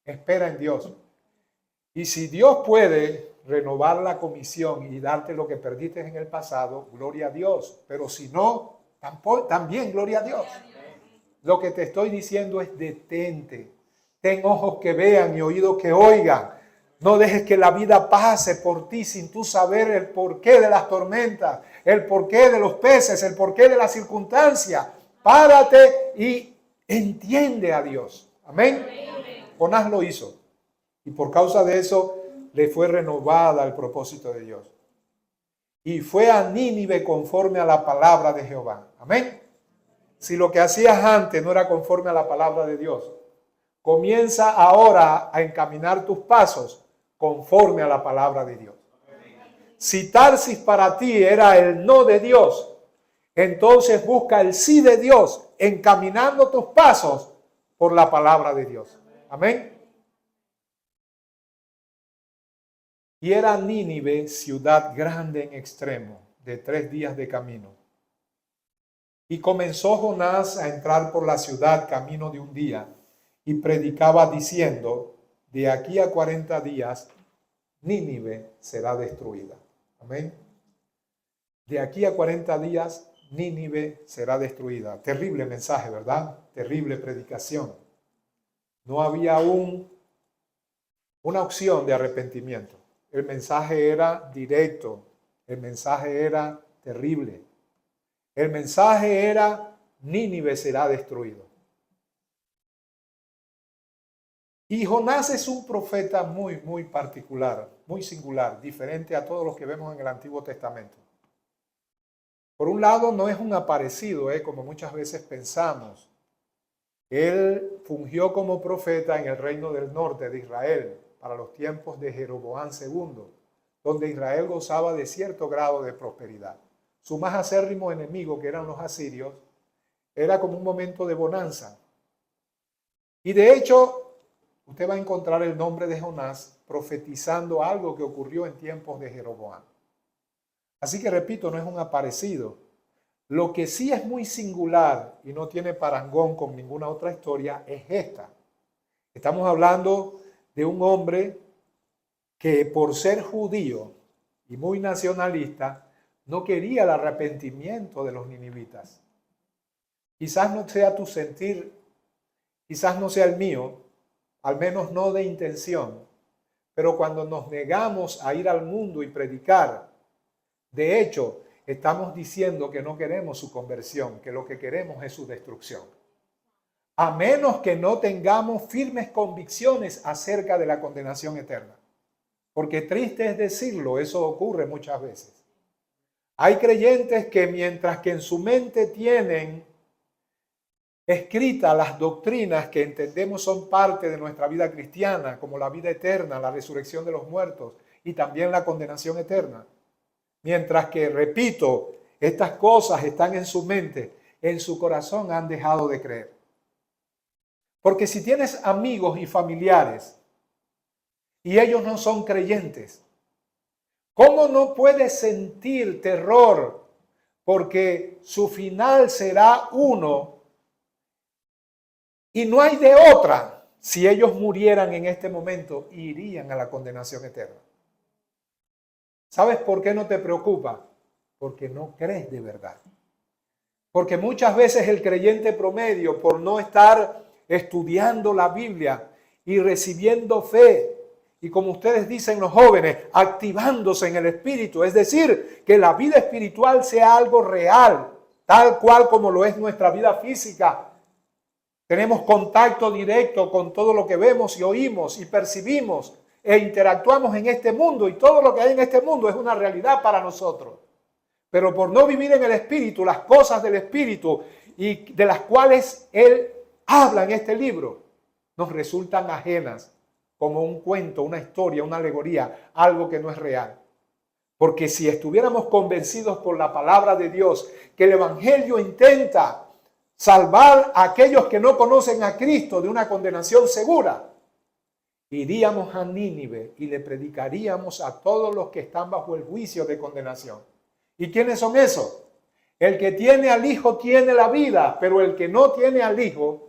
S1: Espera en Dios. Y si Dios puede renovar la comisión y darte lo que perdiste en el pasado, gloria a Dios. Pero si no, también gloria a Dios. Lo que te estoy diciendo es detente. Ten ojos que vean y oídos que oigan. No dejes que la vida pase por ti sin tú saber el porqué de las tormentas, el porqué de los peces, el porqué de las circunstancias. Párate y entiende a Dios. Amén. Jonás lo hizo. Y por causa de eso le fue renovada el propósito de Dios. Y fue a Nínive conforme a la palabra de Jehová. Amén. Si lo que hacías antes no era conforme a la palabra de Dios, comienza ahora a encaminar tus pasos conforme a la palabra de Dios. Si Tarsis para ti era el no de Dios, entonces busca el sí de Dios, encaminando tus pasos por la palabra de Dios. Amén. Y era Nínive ciudad grande en extremo, de 3 días de camino. Y comenzó Jonás a entrar por la ciudad camino de un día, y predicaba diciendo, de aquí a 40 días, Nínive será destruida. Amén. De aquí a 40 días, Nínive será destruida. Terrible mensaje, ¿verdad? Terrible predicación. No había una opción de arrepentimiento. El mensaje era directo. El mensaje era terrible. El mensaje era, Nínive será destruido. Y Jonás es un profeta muy particular, muy singular, diferente a todos los que vemos en el Antiguo Testamento. Por un lado, no es un aparecido, como muchas veces pensamos. Él fungió como profeta en el reino del norte de Israel para los tiempos de Jeroboam II, donde Israel gozaba de cierto grado de prosperidad. Su más acérrimo enemigo, que eran los asirios, era como un momento de bonanza. Y de hecho, usted va a encontrar el nombre de Jonás profetizando algo que ocurrió en tiempos de Jeroboam. Así que repito, no es un aparecido. Lo que sí es muy singular y no tiene parangón con ninguna otra historia es esta. Estamos hablando de un hombre que por ser judío y muy nacionalista no quería el arrepentimiento de los ninivitas. Quizás no sea tu sentir, quizás no sea el mío, al menos no de intención, pero cuando nos negamos a ir al mundo y predicar, de hecho, estamos diciendo que no queremos su conversión, que lo que queremos es su destrucción. A menos que no tengamos firmes convicciones acerca de la condenación eterna. Porque triste es decirlo, eso ocurre muchas veces. Hay creyentes que mientras que en su mente tienen escritas las doctrinas que entendemos son parte de nuestra vida cristiana, como la vida eterna, la resurrección de los muertos y también la condenación eterna. Mientras que, repito, estas cosas están en su mente, en su corazón han dejado de creer. Porque si tienes amigos y familiares y ellos no son creyentes, ¿cómo no puedes sentir terror? Porque su final será uno y no hay de otra. Si ellos murieran en este momento, irían a la condenación eterna. ¿Sabes por qué no te preocupa? Porque no crees de verdad. Porque muchas veces el creyente promedio, por no estar estudiando la Biblia y recibiendo fe, y como ustedes dicen los jóvenes, activándose en el espíritu, es decir, que la vida espiritual sea algo real, tal cual como lo es nuestra vida física. Tenemos contacto directo con todo lo que vemos y oímos y percibimos e interactuamos en este mundo, y todo lo que hay en este mundo es una realidad para nosotros. Pero por no vivir en el espíritu, las cosas del espíritu y de las cuales él habla en este libro, nos resultan ajenas, como un cuento, una historia, una alegoría, algo que no es real. Porque si estuviéramos convencidos por la palabra de Dios que el evangelio intenta salvar a aquellos que no conocen a Cristo de una condenación segura, iríamos a Nínive y le predicaríamos a todos los que están bajo el juicio de condenación. ¿Y quiénes son esos? El que tiene al Hijo tiene la vida, pero el que no tiene al Hijo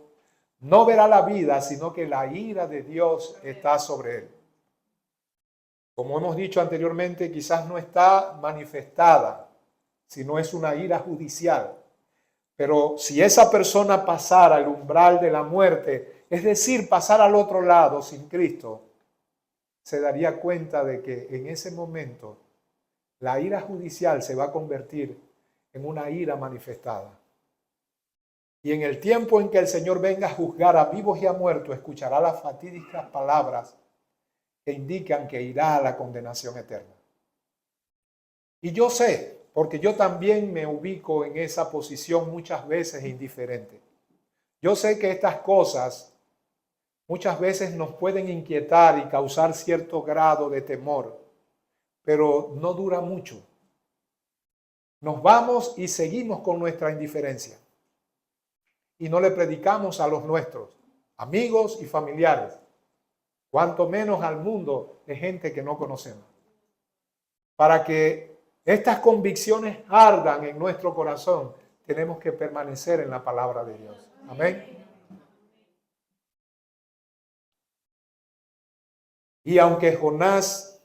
S1: no verá la vida, sino que la ira de Dios está sobre él. Como hemos dicho anteriormente, quizás no está manifestada, sino es una ira judicial. Pero si esa persona pasara el umbral de la muerte, es decir, pasar al otro lado sin Cristo, se daría cuenta de que en ese momento la ira judicial se va a convertir en una ira manifestada. Y en el tiempo en que el Señor venga a juzgar a vivos y a muertos, escuchará las fatídicas palabras que indican que irá a la condenación eterna. Y yo sé, porque yo también me ubico en esa posición muchas veces indiferente. Yo sé que estas cosas muchas veces nos pueden inquietar y causar cierto grado de temor, pero no dura mucho. Nos vamos y seguimos con nuestra indiferencia. Y no le predicamos a los nuestros, amigos y familiares, cuanto menos al mundo de gente que no conocemos. Para que estas convicciones ardan en nuestro corazón, tenemos que permanecer en la palabra de Dios. Amén. Y aunque Jonás,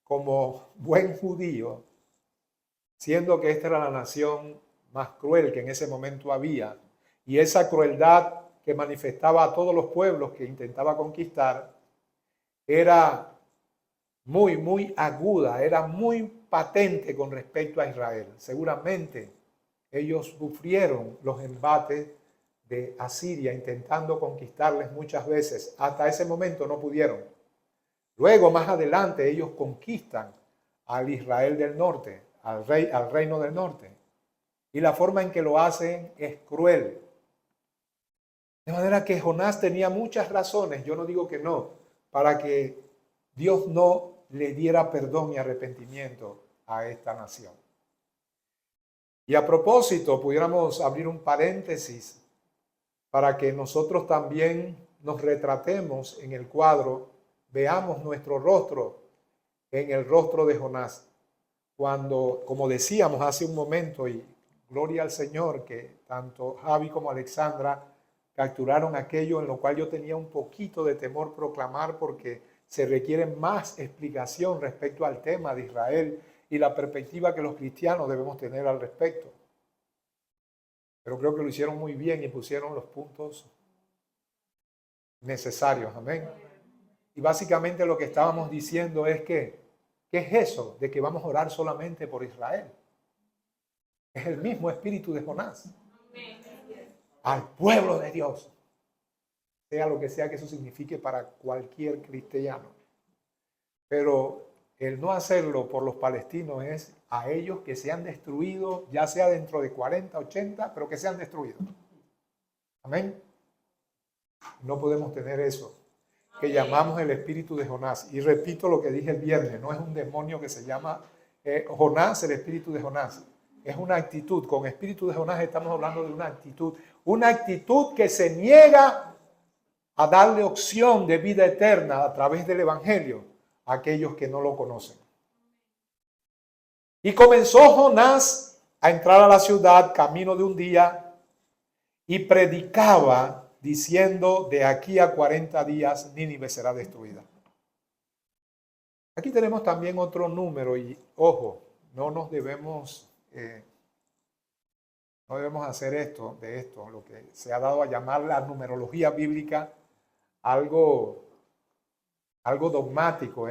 S1: como buen judío, siendo que esta era la nación más cruel que en ese momento había, y esa crueldad que manifestaba a todos los pueblos que intentaba conquistar, era muy aguda, era muy patente con respecto a Israel. Seguramente ellos sufrieron los embates de Asiria intentando conquistarles muchas veces. Hasta ese momento no pudieron. Luego, más adelante, ellos conquistan al Israel del norte, al reino del norte. Y la forma en que lo hacen es cruel. De manera que Jonás tenía muchas razones, yo no digo que no, para que Dios no le diera perdón y arrepentimiento a esta nación. Y a propósito, pudiéramos abrir un paréntesis para que nosotros también nos retratemos en el cuadro, veamos nuestro rostro en el rostro de Jonás. Cuando, como decíamos hace un momento, y gloria al Señor, que tanto Javi como Alexandra capturaron aquello en lo cual yo tenía un poquito de temor proclamar, porque se requiere más explicación respecto al tema de Israel y la perspectiva que los cristianos debemos tener al respecto. Pero creo que lo hicieron muy bien y pusieron los puntos necesarios. Amén. Y básicamente lo que estábamos diciendo es que, ¿qué es eso de que vamos a orar solamente por Israel? Es el mismo espíritu de Jonás. Al pueblo de Dios. Sea lo que sea que eso signifique para cualquier cristiano. Pero el no hacerlo por los palestinos es a ellos que sean destruidos, ya sea dentro de 40, 80, pero que sean destruidos. Amén. No podemos tener eso, que llamamos el espíritu de Jonás. Y repito lo que dije el viernes, no es un demonio que se llama Jonás, el espíritu de Jonás. Es una actitud. Con espíritu de Jonás estamos hablando de una actitud que se niega a darle opción de vida eterna a través del evangelio a aquellos que no lo conocen. Y comenzó Jonás a entrar a la ciudad camino de un día y predicaba diciendo: de aquí a 40 días Nínive será destruida. Aquí tenemos también otro número y ojo, no debemos hacer de esto, lo que se ha dado a llamar la numerología bíblica, algo dogmático.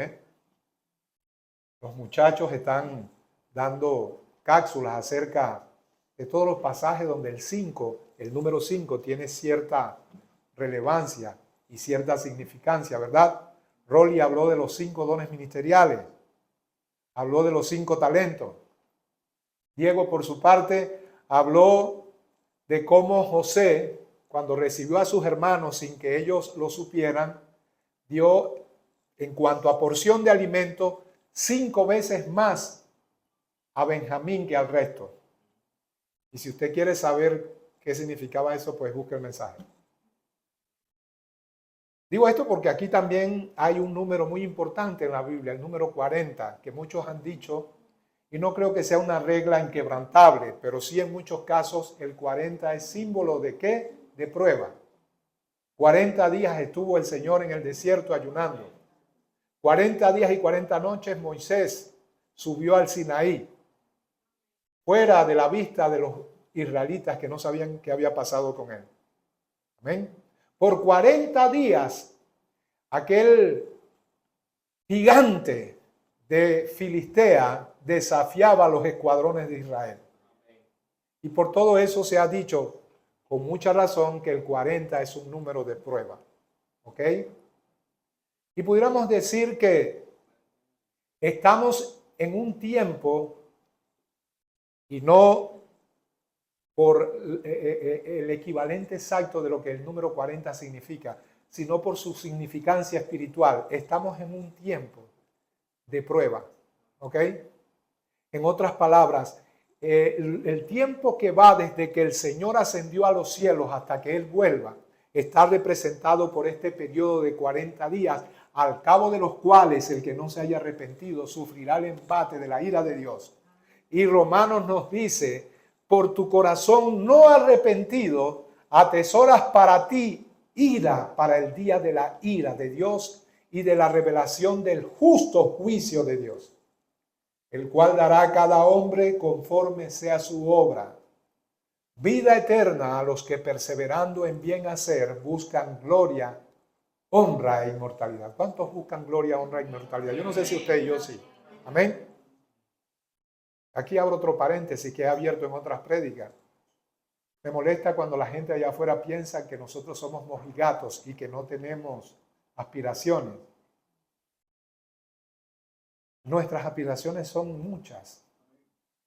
S1: Los muchachos están dando cápsulas acerca de todos los pasajes donde el número 5 tiene cierta relevancia y cierta significancia, ¿verdad? Rolly habló de los 5 dones ministeriales, habló de los 5 talentos. Diego, por su parte, habló de cómo José, cuando recibió a sus hermanos sin que ellos lo supieran, dio, en cuanto a porción de alimento, 5 veces más a Benjamín que al resto. Y si usted quiere saber qué significaba eso, pues busque el mensaje. Digo esto porque aquí también hay un número muy importante en la Biblia, el número 40, que muchos han dicho, y no creo que sea una regla inquebrantable, pero sí en muchos casos el 40 es símbolo de ¿qué? De prueba. 40 días estuvo el Señor en el desierto ayunando. 40 días y 40 noches Moisés subió al Sinaí, fuera de la vista de los israelitas que no sabían qué había pasado con él. Amén. Por 40 días, aquel gigante de Filistea desafiaba a los escuadrones de Israel. Y por todo eso se ha dicho con mucha razón que el 40 es un número de prueba. ¿Ok? Y pudiéramos decir que estamos en un tiempo, y no por el equivalente exacto de lo que el número 40 significa, sino por su significancia espiritual. Estamos en un tiempo de prueba, ¿ok? En otras palabras, el tiempo que va desde que el Señor ascendió a los cielos hasta que Él vuelva, está representado por este periodo de 40 días, al cabo de los cuales el que no se haya arrepentido sufrirá el embate de la ira de Dios. Y Romanos nos dice, por tu corazón no arrepentido, atesoras para ti ira para el día de la ira de Dios y de la revelación del justo juicio de Dios, el cual dará a cada hombre conforme sea su obra. Vida eterna a los que perseverando en bien hacer buscan gloria, honra e inmortalidad. ¿Cuántos buscan gloria, honra e inmortalidad? Yo no sé si usted y yo sí. Amén. Aquí abro otro paréntesis que he abierto en otras prédicas. Me molesta cuando la gente allá afuera piensa que nosotros somos mojigatos y que no tenemos aspiraciones. Nuestras aspiraciones son muchas,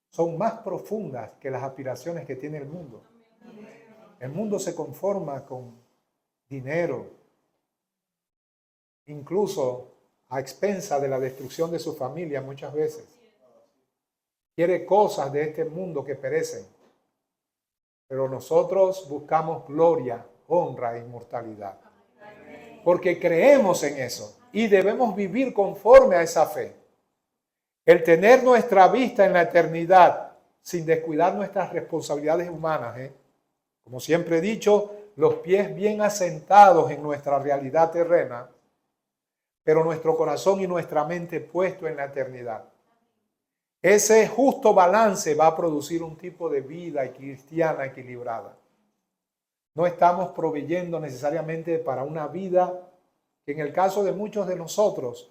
S1: son más profundas que las aspiraciones que tiene el mundo. El mundo se conforma con dinero, incluso a expensa de la destrucción de su familia muchas veces. Quiere cosas de este mundo que perecen, pero nosotros buscamos gloria, honra e inmortalidad, porque creemos en eso y debemos vivir conforme a esa fe. El tener nuestra vista en la eternidad sin descuidar nuestras responsabilidades humanas, como siempre he dicho, los pies bien asentados en nuestra realidad terrena, pero nuestro corazón y nuestra mente puesto en la eternidad. Ese justo balance va a producir un tipo de vida cristiana equilibrada. No estamos proveyendo necesariamente para una vida que en el caso de muchos de nosotros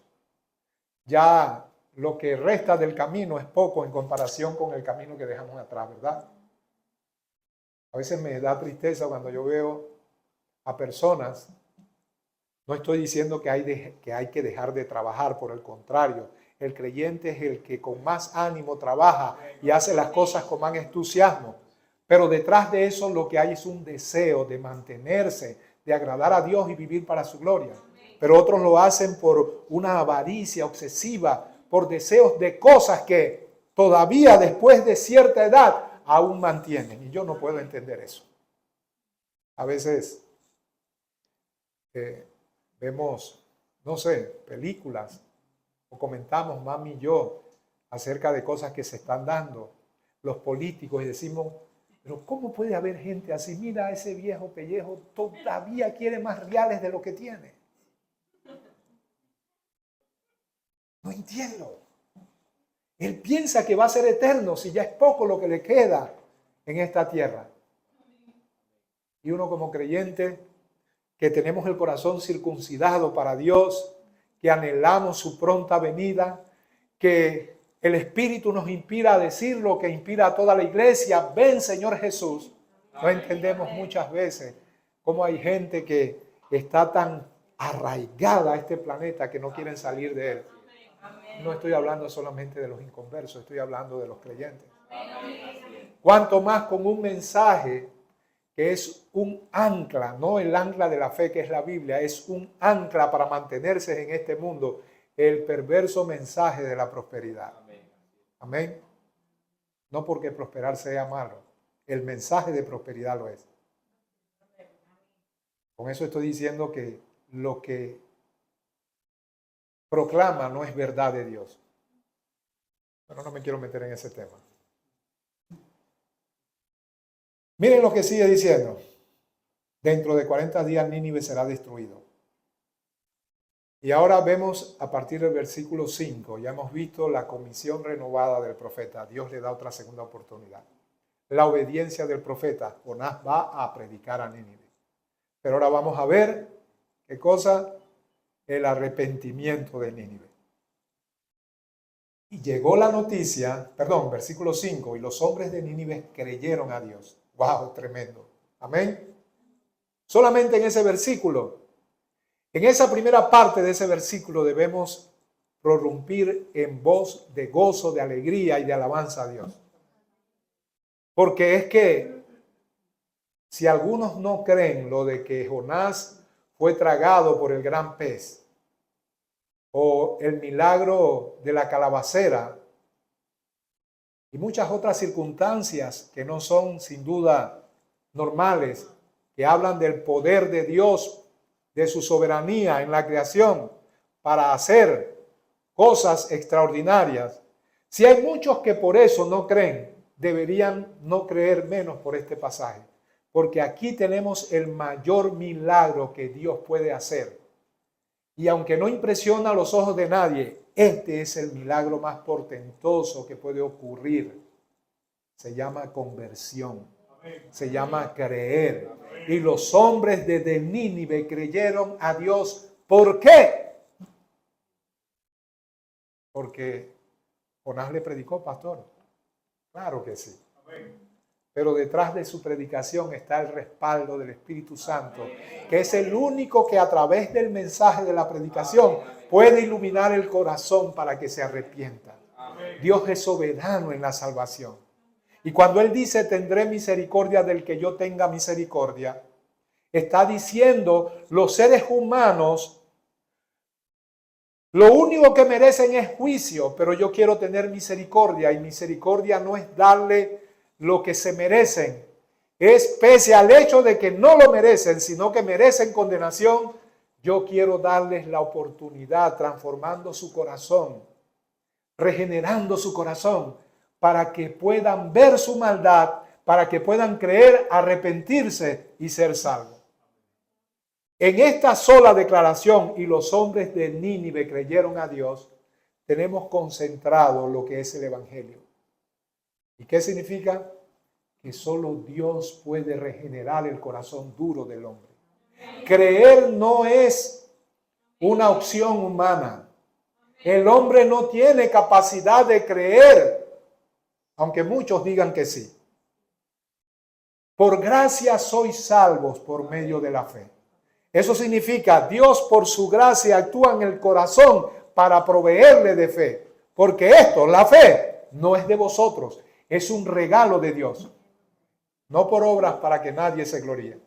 S1: ya lo que resta del camino es poco en comparación con el camino que dejamos atrás, ¿verdad? A veces me da tristeza cuando yo veo a personas, no estoy diciendo que hay que dejar de trabajar, por el contrario, el creyente es el que con más ánimo trabaja y hace las cosas con más entusiasmo, pero detrás de eso lo que hay es un deseo de mantenerse, de agradar a Dios y vivir para su gloria. Pero otros lo hacen por una avaricia obsesiva, por deseos de cosas que todavía después de cierta edad aún mantienen. Y yo no puedo entender eso. A veces vemos, no sé, películas o comentamos, mami y yo, acerca de cosas que se están dando, los políticos, y decimos, pero ¿cómo puede haber gente así? Mira, ese viejo pellejo todavía quiere más reales de lo que tiene. No entiendo. Él piensa que va a ser eterno si ya es poco lo que le queda en esta tierra. Y uno como creyente, que tenemos el corazón circuncidado para Dios, que anhelamos su pronta venida, que el Espíritu nos inspira a decir lo que inspira a toda la iglesia, ven Señor Jesús. No entendemos muchas veces cómo hay gente que está tan arraigada a este planeta que no quieren salir de él. No estoy hablando solamente de los inconversos, estoy hablando de los creyentes. Cuanto más con un mensaje que es un ancla, no el ancla de la fe que es la Biblia, es un ancla para mantenerse en este mundo, el perverso mensaje de la prosperidad. Amén. No porque prosperar sea malo, el mensaje de prosperidad lo es. Con eso estoy diciendo que lo que proclama no es verdad de Dios. Pero no me quiero meter en ese tema. Miren lo que sigue diciendo. Dentro de 40 días Nínive será destruido. Y ahora vemos a partir del versículo 5, ya hemos visto la comisión renovada del profeta. Dios le da otra segunda oportunidad. La obediencia del profeta. Jonás va a predicar a Nínive. Pero ahora vamos a ver, ¿qué cosa? El arrepentimiento de Nínive. Y llegó la noticia, versículo 5, y los hombres de Nínive creyeron a Dios. ¡Wow! Tremendo. Amén. Solamente en ese versículo, en esa primera parte de ese versículo debemos prorrumpir en voz de gozo, de alegría y de alabanza a Dios. Porque es que si algunos no creen lo de que Jonás fue tragado por el gran pez o el milagro de la calabacera y muchas otras circunstancias que no son sin duda normales, que hablan del poder de Dios, de su soberanía en la creación para hacer cosas extraordinarias. Si hay muchos que por eso no creen, deberían no creer menos por este pasaje, porque aquí tenemos el mayor milagro que Dios puede hacer. Y aunque no impresiona a los ojos de nadie, este es el milagro más portentoso que puede ocurrir. Se llama conversión, se llama creer. Y los hombres de Nínive creyeron a Dios. ¿Por qué? Porque Jonás le predicó, pastor. Claro que sí. Pero detrás de su predicación está el respaldo del Espíritu Santo, que es el único que a través del mensaje de la predicación puede iluminar el corazón para que se arrepienta. Dios es soberano en la salvación. Y cuando Él dice, tendré misericordia del que yo tenga misericordia, está diciendo, los seres humanos, lo único que merecen es juicio, pero yo quiero tener misericordia, y misericordia no es darle lo que se merecen, es pese al hecho de que no lo merecen, sino que merecen condenación, yo quiero darles la oportunidad, transformando su corazón, regenerando su corazón, para que puedan ver su maldad, para que puedan creer, arrepentirse y ser salvos. En esta sola declaración, y los hombres de Nínive creyeron a Dios, tenemos concentrado lo que es el Evangelio. ¿Y qué significa? Que solo Dios puede regenerar el corazón duro del hombre. Creer no es una opción humana. El hombre no tiene capacidad de creer, aunque muchos digan que sí. Por gracia sois salvos por medio de la fe. Eso significa, Dios por su gracia actúa en el corazón para proveerle de fe. Porque esto, la fe, no es de vosotros, es un regalo de Dios. No por obras para que nadie se gloríe.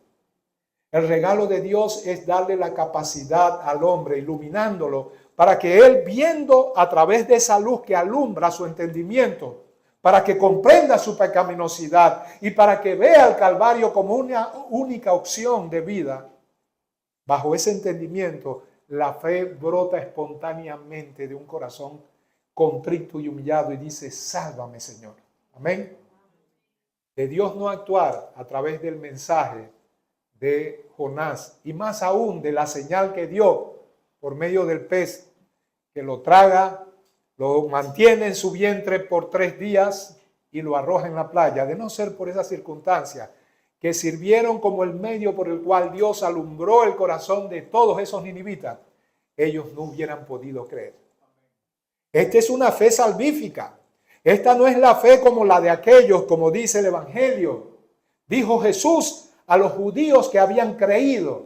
S1: El regalo de Dios es darle la capacidad al hombre, iluminándolo, para que él, viendo a través de esa luz que alumbra su entendimiento, para que comprenda su pecaminosidad y para que vea el Calvario como una única opción de vida, bajo ese entendimiento, la fe brota espontáneamente de un corazón contrito y humillado y dice, sálvame, Señor. Amén. De Dios no actuar a través del mensaje de Jonás y más aún de la señal que dio por medio del pez que lo traga, lo mantiene en su vientre por 3 días y lo arroja en la playa, de no ser por esa circunstancia que sirvieron como el medio por el cual Dios alumbró el corazón de todos esos ninivitas, ellos no hubieran podido creer. Esta es una fe salvífica. Esta no es la fe como la de aquellos, como dice el Evangelio. Dijo Jesús a los judíos que habían creído.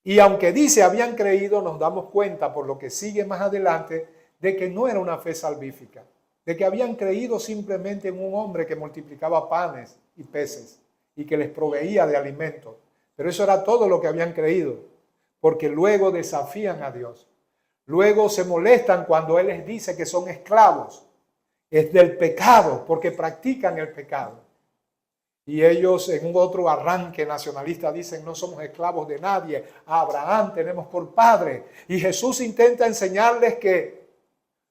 S1: Y aunque dice habían creído, nos damos cuenta por lo que sigue más adelante de que no era una fe salvífica. De que habían creído simplemente en un hombre que multiplicaba panes y peces y que les proveía de alimento. Pero eso era todo lo que habían creído. Porque luego desafían a Dios. Luego se molestan cuando Él les dice que son esclavos. Es del pecado, porque practican el pecado. Y ellos en un otro arranque nacionalista dicen, no somos esclavos de nadie, a Abraham tenemos por padre. Y Jesús intenta enseñarles que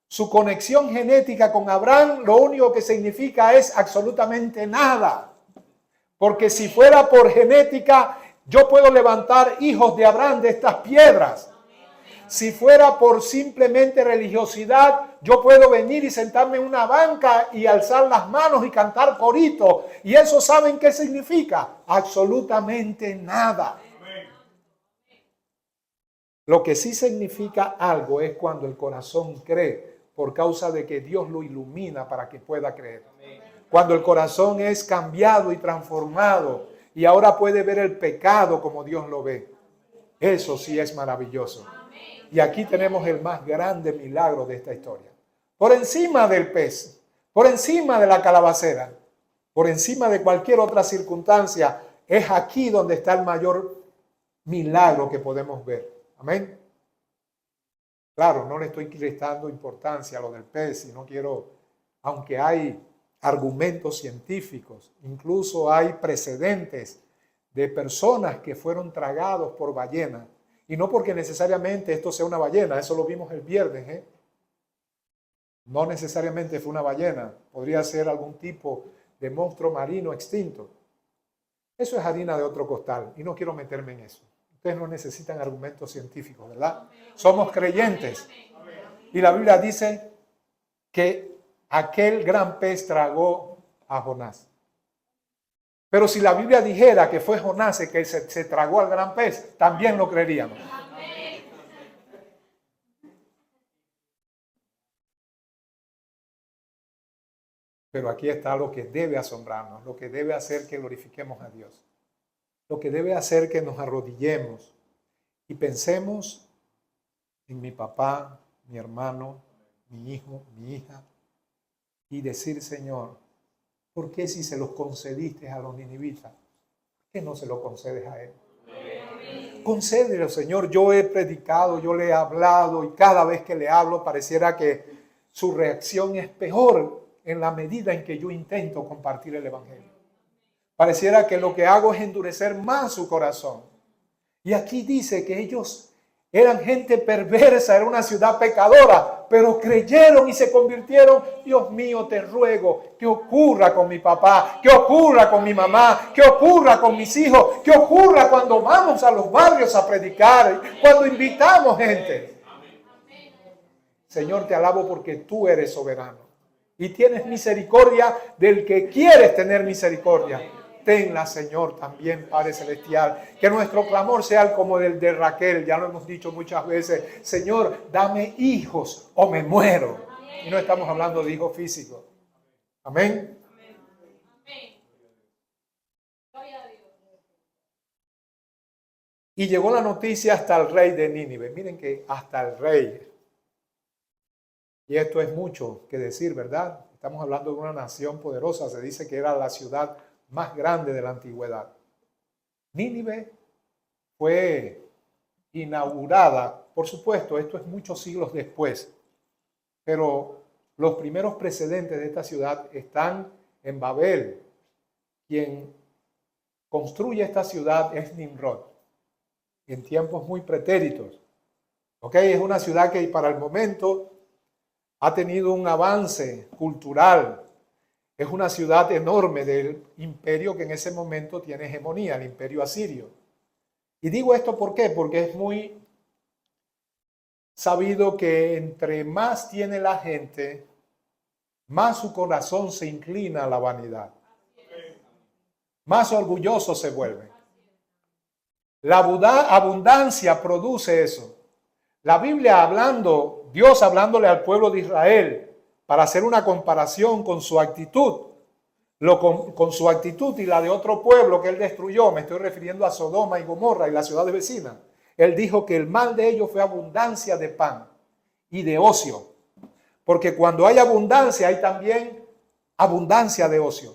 S1: su conexión genética con Abraham lo único que significa es absolutamente nada. Porque si fuera por genética, yo puedo levantar hijos de Abraham de estas piedras. Si fuera por simplemente religiosidad, yo puedo venir y sentarme en una banca y alzar las manos y cantar corito. ¿Y eso saben qué significa? Absolutamente nada. Lo que sí significa algo es cuando el corazón cree por causa de que Dios lo ilumina para que pueda creer. Cuando el corazón es cambiado y transformado y ahora puede ver el pecado como Dios lo ve. Eso sí es maravilloso. Y aquí tenemos el más grande milagro de esta historia. Por encima del pez, por encima de la calabacera, por encima de cualquier otra circunstancia, es aquí donde está el mayor milagro que podemos ver. Amén. Claro, no le estoy restando importancia a lo del pez y no quiero, aunque hay argumentos científicos, incluso hay precedentes de personas que fueron tragados por ballenas. Y no porque necesariamente esto sea una ballena, eso lo vimos el viernes. No necesariamente fue una ballena, podría ser algún tipo de monstruo marino extinto. Eso es harina de otro costal y no quiero meterme en eso. Ustedes no necesitan argumentos científicos, ¿verdad? Somos creyentes. Y la Biblia dice que aquel gran pez tragó a Jonás. Pero si la Biblia dijera que fue Jonás el que se tragó al gran pez, también lo creeríamos. Pero aquí está lo que debe asombrarnos, lo que debe hacer que glorifiquemos a Dios, lo que debe hacer que nos arrodillemos y pensemos en mi papá, mi hermano, mi hijo, mi hija, y decir, Señor, ¿por qué si se los concediste a los ninivitas, por qué no se lo concedes a él? Concédelo, Señor. Yo he predicado, yo le he hablado y cada vez que le hablo pareciera que su reacción es peor en la medida en que yo intento compartir el evangelio. Pareciera que lo que hago es endurecer más su corazón. Y aquí dice que ellos eran gente perversa, era una ciudad pecadora, pero creyeron y se convirtieron. Dios mío, te ruego que ocurra con mi papá, que ocurra con mi mamá, que ocurra con mis hijos, que ocurra cuando vamos a los barrios a predicar, cuando invitamos gente. Señor, te alabo porque tú eres soberano y tienes misericordia del que quieres tener misericordia. Tenla, Señor, también, Padre Celestial. Que nuestro clamor sea como el de Raquel. Ya lo hemos dicho muchas veces. Señor, dame hijos o me muero. Y no estamos hablando de hijos físicos. Amén. Y llegó la noticia hasta el rey de Nínive. Miren que hasta el rey. Y esto es mucho que decir, ¿verdad? Estamos hablando de una nación poderosa. Se dice que era la ciudad más grande de la antigüedad. Nínive fue inaugurada, por supuesto, esto es muchos siglos después, pero los primeros precedentes de esta ciudad están en Babel. Quien construye esta ciudad es Nimrod, en tiempos muy pretéritos. Es una ciudad que para el momento ha tenido un avance cultural. Es una ciudad enorme del imperio que en ese momento tiene hegemonía, el imperio asirio. Y digo esto ¿por qué? Porque es muy sabido que entre más tiene la gente, más su corazón se inclina a la vanidad. Más orgulloso se vuelve. La abundancia produce eso. La Biblia hablando, Dios hablándole al pueblo de Israel, para hacer una comparación con su actitud, con su actitud y la de otro pueblo que él destruyó. Me estoy refiriendo a Sodoma y Gomorra y las ciudades vecinas. Él dijo que el mal de ellos fue abundancia de pan y de ocio. Porque cuando hay abundancia, hay también abundancia de ocio.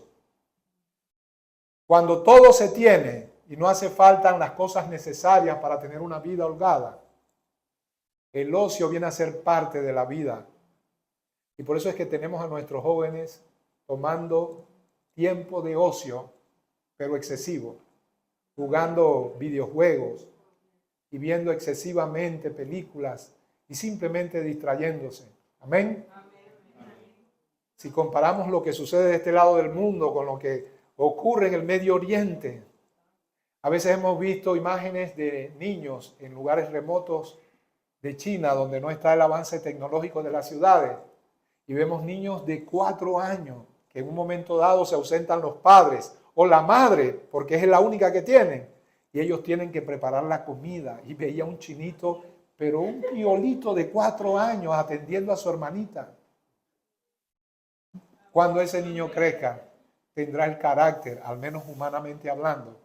S1: Cuando todo se tiene y no hace falta las cosas necesarias para tener una vida holgada, el ocio viene a ser parte de la vida. Y por eso es que tenemos a nuestros jóvenes tomando tiempo de ocio pero excesivo, jugando videojuegos y viendo excesivamente películas y simplemente distrayéndose. Amén. Si comparamos lo que sucede de este lado del mundo con lo que ocurre en el Medio Oriente, a veces hemos visto imágenes de niños en lugares remotos de China donde no está el avance tecnológico de las ciudades y vemos niños de 4 años que en un momento dado se ausentan los padres o la madre porque es la única que tienen y ellos tienen que preparar la comida y veía un chinito, pero un piolito de 4 años atendiendo a su hermanita. Cuando ese niño crezca, tendrá el carácter, al menos humanamente hablando.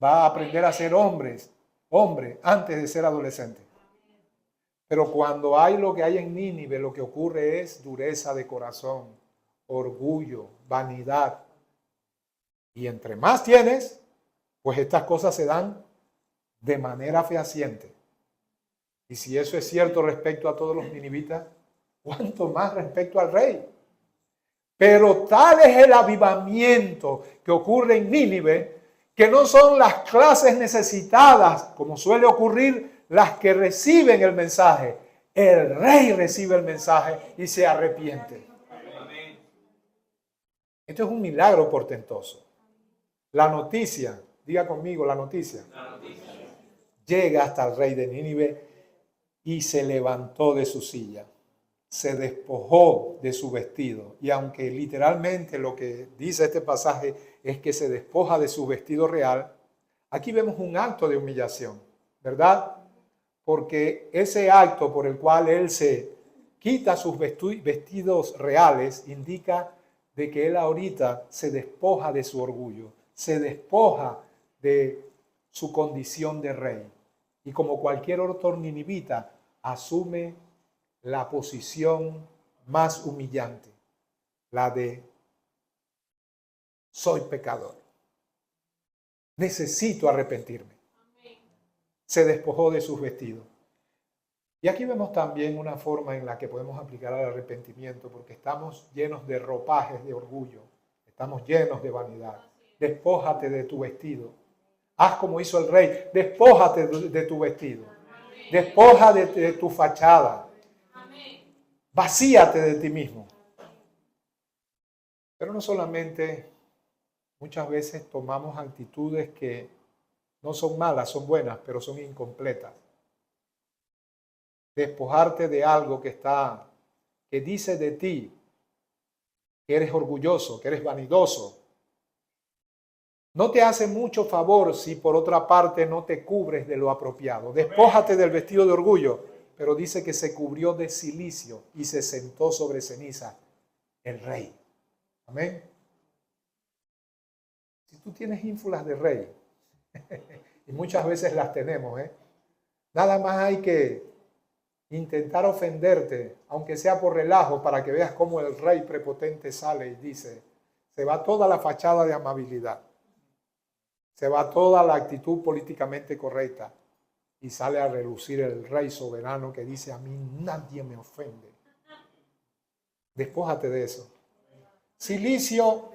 S1: Va a aprender a ser hombre antes de ser adolescente. Pero cuando hay lo que hay en Nínive, lo que ocurre es dureza de corazón, orgullo, vanidad. Y entre más tienes, pues estas cosas se dan de manera fehaciente. Y si eso es cierto respecto a todos los ninivitas, ¿cuánto más respecto al rey? Pero tal es el avivamiento que ocurre en Nínive, que no son las clases necesitadas, como suele ocurrir, las que reciben el mensaje. El rey recibe el mensaje y se arrepiente. Esto es un milagro portentoso. La noticia, diga conmigo, la noticia. Llega hasta el rey de Nínive y se levantó de su silla. Se despojó de su vestido. Y aunque literalmente lo que dice este pasaje es que se despoja de su vestido real, aquí vemos un acto de humillación, ¿verdad? Porque ese acto por el cual él se quita sus vestidos reales indica de que él ahorita se despoja de su orgullo, se despoja de su condición de rey. Y como cualquier otro ninivita, asume la posición más humillante, la de soy pecador. Necesito arrepentirme. Se despojó de sus vestidos. Y aquí vemos también una forma en la que podemos aplicar el arrepentimiento, porque estamos llenos de ropajes de orgullo, estamos llenos de vanidad. Despójate de tu vestido. Haz como hizo el rey, despójate de tu vestido. Despoja de tu fachada. Vacíate de ti mismo. Pero no solamente, muchas veces tomamos actitudes que no son malas, son buenas, pero son incompletas. Despojarte de algo que dice de ti que eres orgulloso, que eres vanidoso. No te hace mucho favor si por otra parte no te cubres de lo apropiado. Despójate del vestido de orgullo, pero dice que se cubrió de cilicio y se sentó sobre ceniza el rey. Amén. Si tú tienes ínfulas de rey, y muchas veces las tenemos, nada más hay que intentar ofenderte, aunque sea por relajo, para que veas cómo el rey prepotente sale y dice, se va toda la fachada de amabilidad, se va toda la actitud políticamente correcta y sale a relucir el rey soberano que dice, a mí nadie me ofende. Despójate de eso. Cilicio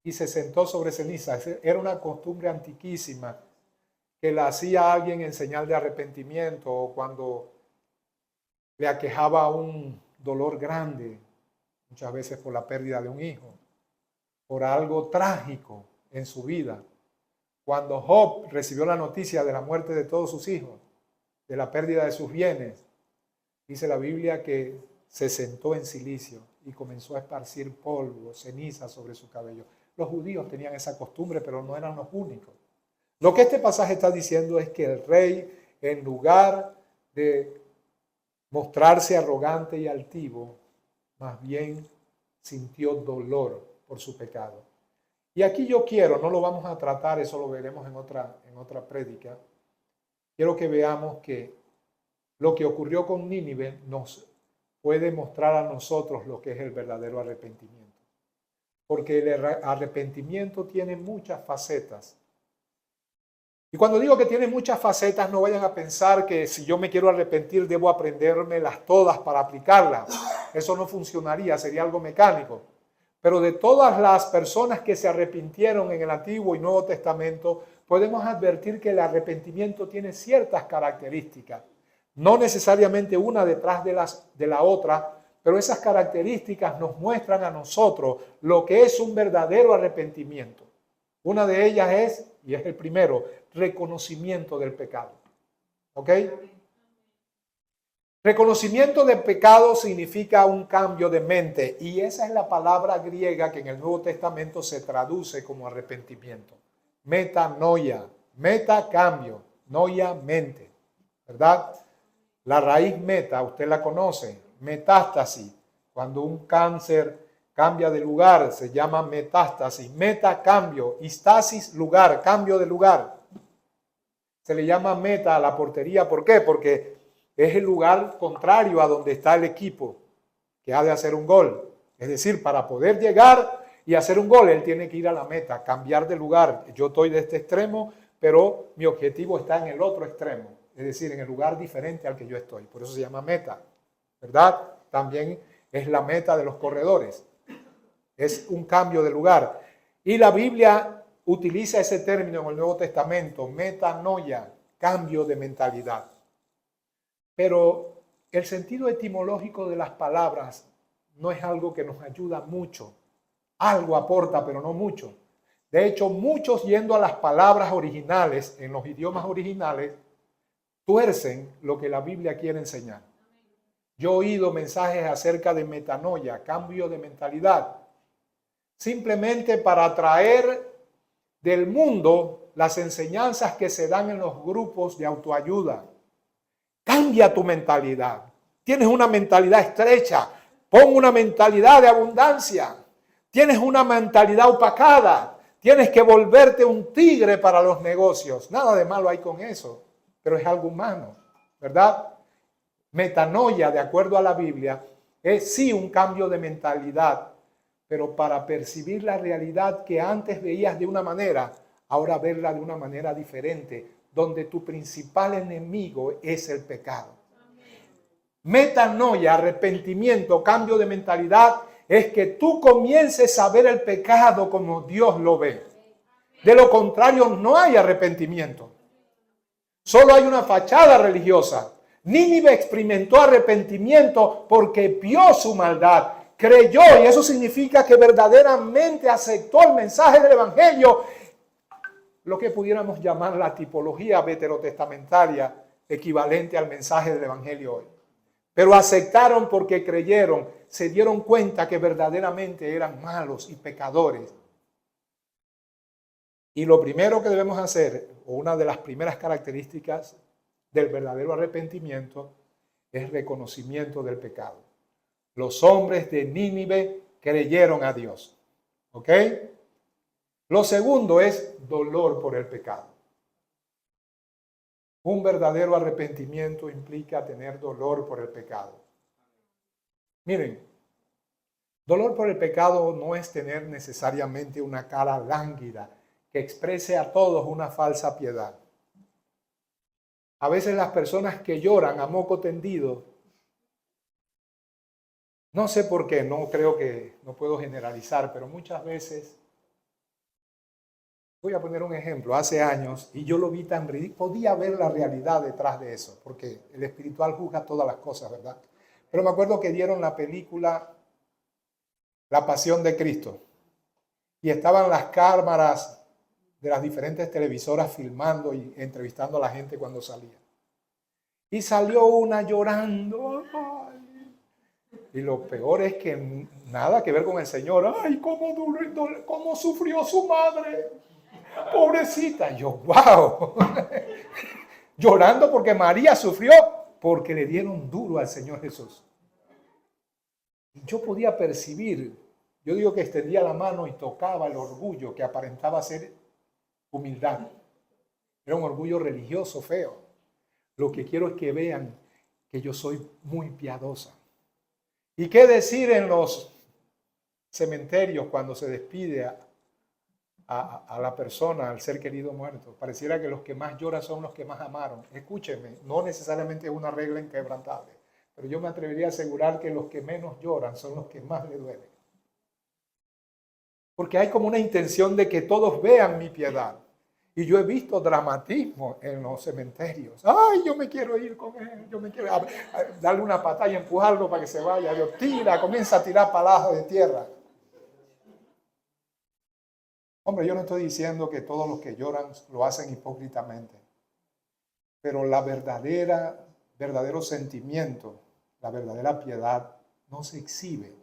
S1: y se sentó sobre ceniza. Era una costumbre antiquísima que la hacía alguien en señal de arrepentimiento o cuando le aquejaba un dolor grande, muchas veces por la pérdida de un hijo, por algo trágico en su vida. Cuando Job recibió la noticia de la muerte de todos sus hijos, de la pérdida de sus bienes, dice la Biblia que se sentó en cilicio y comenzó a esparcir polvo, ceniza sobre su cabello. Los judíos tenían esa costumbre, pero no eran los únicos. Lo que este pasaje está diciendo es que el rey, en lugar de mostrarse arrogante y altivo, más bien sintió dolor por su pecado. Y aquí yo quiero, no lo vamos a tratar, eso lo veremos en otra prédica. Quiero que veamos que lo que ocurrió con Nínive nos puede mostrar a nosotros lo que es el verdadero arrepentimiento. Porque el arrepentimiento tiene muchas facetas. Y cuando digo que tiene muchas facetas, no vayan a pensar que si yo me quiero arrepentir debo aprendérmelas todas para aplicarlas. Eso no funcionaría, sería algo mecánico. Pero de todas las personas que se arrepintieron en el Antiguo y Nuevo Testamento, podemos advertir que el arrepentimiento tiene ciertas características. No necesariamente una detrás de la otra, pero esas características nos muestran a nosotros lo que es un verdadero arrepentimiento. Una de ellas es, y es el primero, reconocimiento del pecado. ¿Ok? Reconocimiento del pecado significa un cambio de mente, y esa es la palabra griega que en el Nuevo Testamento se traduce como arrepentimiento. Metanoia, meta cambio, noia mente, ¿verdad? La raíz meta, usted la conoce, metástasis. Cuando un cáncer cambia de lugar, se llama metástasis. Meta, cambio. Istasis, lugar, cambio de lugar. Se le llama meta a la portería. ¿Por qué? Porque es el lugar contrario a donde está el equipo que ha de hacer un gol. Es decir, para poder llegar y hacer un gol, él tiene que ir a la meta, cambiar de lugar. Yo estoy de este extremo, pero mi objetivo está en el otro extremo. Es decir, en el lugar diferente al que yo estoy. Por eso se llama meta, ¿verdad? También es la meta de los corredores. Es un cambio de lugar. Y la Biblia utiliza ese término en el Nuevo Testamento, metanoia, cambio de mentalidad. Pero el sentido etimológico de las palabras no es algo que nos ayuda mucho. Algo aporta, pero no mucho. De hecho, muchos yendo a las palabras originales, en los idiomas originales, tuercen lo que la Biblia quiere enseñar. Yo he oído mensajes acerca de metanoia, cambio de mentalidad, simplemente para traer del mundo las enseñanzas que se dan en los grupos de autoayuda. Cambia tu mentalidad. Tienes una mentalidad estrecha, pon una mentalidad de abundancia. Tienes una mentalidad opacada, tienes que volverte un tigre para los negocios. Nada de malo hay con eso, pero es algo humano, ¿verdad? Metanoia, de acuerdo a la Biblia, es sí un cambio de mentalidad, pero para percibir la realidad que antes veías de una manera, ahora verla de una manera diferente, donde tu principal enemigo es el pecado. Metanoia, arrepentimiento, cambio de mentalidad, es que tú comiences a ver el pecado como Dios lo ve. De lo contrario, no hay arrepentimiento. Solo hay una fachada religiosa. Nínive experimentó arrepentimiento porque vio su maldad, creyó, y eso significa que verdaderamente aceptó el mensaje del Evangelio, lo que pudiéramos llamar la tipología veterotestamentaria equivalente al mensaje del Evangelio hoy. Pero aceptaron porque creyeron, se dieron cuenta que verdaderamente eran malos y pecadores. Y lo primero que debemos hacer, o una de las primeras características del verdadero arrepentimiento, es reconocimiento del pecado. Los hombres de Nínive creyeron a Dios. ¿Ok? Lo segundo es dolor por el pecado. Un verdadero arrepentimiento implica tener dolor por el pecado. Miren, dolor por el pecado no es tener necesariamente una cara lánguida que exprese a todos una falsa piedad. A veces las personas que lloran a moco tendido, no sé por qué, no puedo generalizar, pero muchas veces, voy a poner un ejemplo, hace años, y yo lo vi tan ridículo, podía ver la realidad detrás de eso, porque el espiritual juzga todas las cosas, ¿verdad? Pero me acuerdo que dieron la película La Pasión de Cristo, y estaban las cámaras de las diferentes televisoras filmando y entrevistando a la gente cuando salía. Y salió una llorando. Ay. Y lo peor es que nada que ver con el Señor. Ay, cómo sufrió su madre. Pobrecita. Y yo, wow. Llorando porque María sufrió porque le dieron duro al Señor Jesús. Y yo podía percibir, yo digo que extendía la mano y tocaba el orgullo que aparentaba ser humildad. Era un orgullo religioso feo. Lo que quiero es que vean que yo soy muy piadosa. ¿Y qué decir en los cementerios cuando se despide a la persona, al ser querido muerto? Pareciera que los que más lloran son los que más amaron. Escúchenme, no necesariamente es una regla inquebrantable, pero yo me atrevería a asegurar que los que menos lloran son los que más le duelen. Porque hay como una intención de que todos vean mi piedad. Y yo he visto dramatismo en los cementerios. Ay, yo me quiero ir con él, yo me quiero darle una patada y empujarlo para que se vaya. Dios, tira, comienza a tirar palazos de tierra. Hombre, yo no estoy diciendo que todos los que lloran lo hacen hipócritamente. Pero verdadero sentimiento, la verdadera piedad no se exhibe.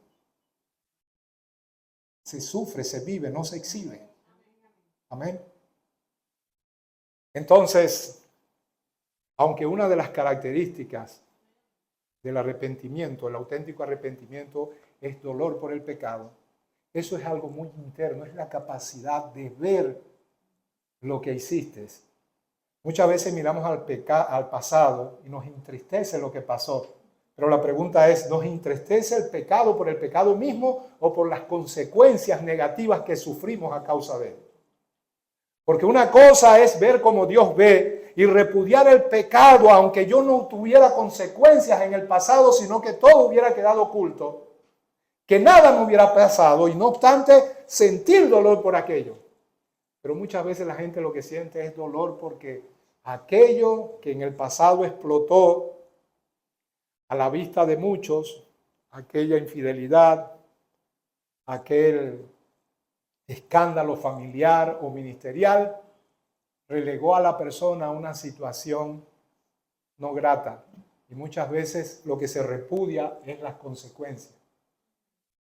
S1: Se sufre, se vive, no se exhibe. Amén. Entonces, aunque una de las características del arrepentimiento, el auténtico arrepentimiento, es dolor por el pecado, eso es algo muy interno, es la capacidad de ver lo que hiciste. Muchas veces miramos al pasado y nos entristece lo que pasó. Pero la pregunta es, ¿nos entristece el pecado por el pecado mismo o por las consecuencias negativas que sufrimos a causa de él? Porque una cosa es ver como Dios ve y repudiar el pecado, aunque yo no tuviera consecuencias en el pasado, sino que todo hubiera quedado oculto, que nada me hubiera pasado y no obstante sentir dolor por aquello. Pero muchas veces la gente lo que siente es dolor porque aquello que en el pasado explotó a la vista de muchos, aquella infidelidad, aquel escándalo familiar o ministerial, relegó a la persona a una situación no grata. Y muchas veces lo que se repudia es las consecuencias.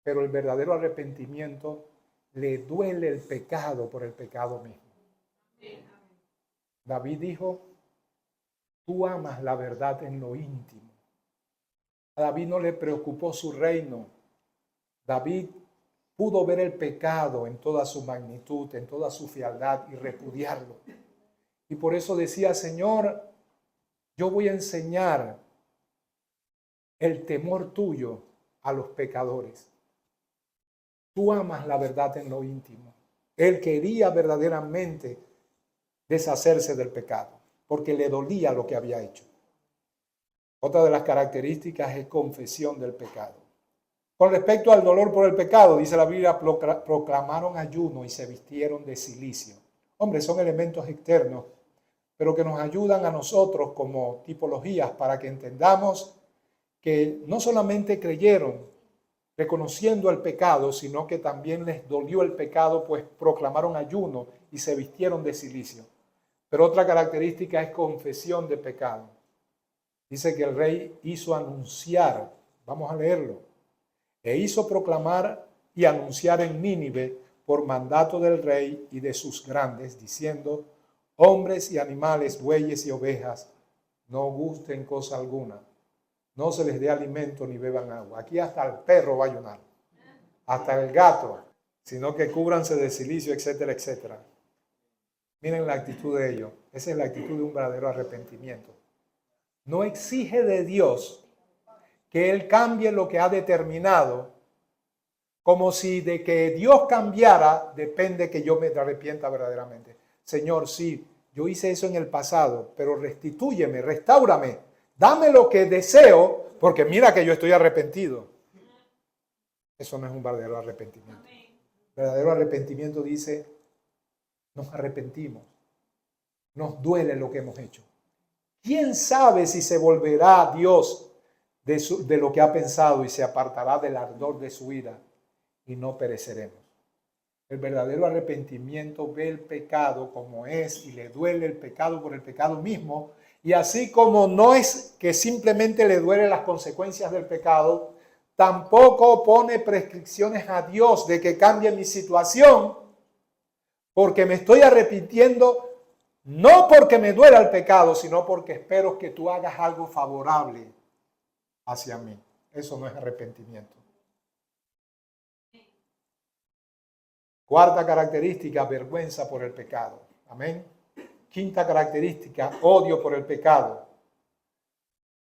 S1: Pero el verdadero arrepentimiento le duele el pecado por el pecado mismo. David dijo, tú amas la verdad en lo íntimo. A David no le preocupó su reino. David pudo ver el pecado en toda su magnitud, en toda su fealdad y repudiarlo. Y por eso decía, Señor, yo voy a enseñar el temor tuyo a los pecadores. Tú amas la verdad en lo íntimo. Él quería verdaderamente deshacerse del pecado, porque le dolía lo que había hecho. Otra de las características es confesión del pecado. Con respecto al dolor por el pecado, dice la Biblia, proclamaron ayuno y se vistieron de cilicio. Hombre, son elementos externos, pero que nos ayudan a nosotros como tipologías para que entendamos que no solamente creyeron reconociendo el pecado, sino que también les dolió el pecado, pues proclamaron ayuno y se vistieron de cilicio. Pero otra característica es confesión de pecado. Dice que el rey hizo anunciar, vamos a leerlo, e hizo proclamar y anunciar en Nínive por mandato del rey y de sus grandes, diciendo, hombres y animales, bueyes y ovejas, no gusten cosa alguna, no se les dé alimento ni beban agua. Aquí hasta el perro va a ayunar, hasta el gato, sino que cúbranse de cilicio, etcétera, etcétera. Miren la actitud de ellos. Esa es la actitud de un verdadero arrepentimiento. No exige de Dios que Él cambie lo que ha determinado, como si de que Dios cambiara depende que yo me arrepienta verdaderamente. Señor, sí, yo hice eso en el pasado, pero restitúyeme, restáurame, dame lo que deseo, porque mira que yo estoy arrepentido. Eso no es un verdadero arrepentimiento. Verdadero arrepentimiento dice, nos arrepentimos, nos duele lo que hemos hecho. ¿Quién sabe si se volverá Dios de lo que ha pensado y se apartará del ardor de su ira y no pereceremos? El verdadero arrepentimiento ve el pecado como es y le duele el pecado por el pecado mismo. Y así como no es que simplemente le duele las consecuencias del pecado, tampoco pone prescripciones a Dios de que cambie mi situación, porque me estoy arrepintiendo no porque me duela el pecado, sino porque espero que tú hagas algo favorable hacia mí. Eso no es arrepentimiento. Cuarta característica, vergüenza por el pecado. Amén. Quinta característica, odio por el pecado.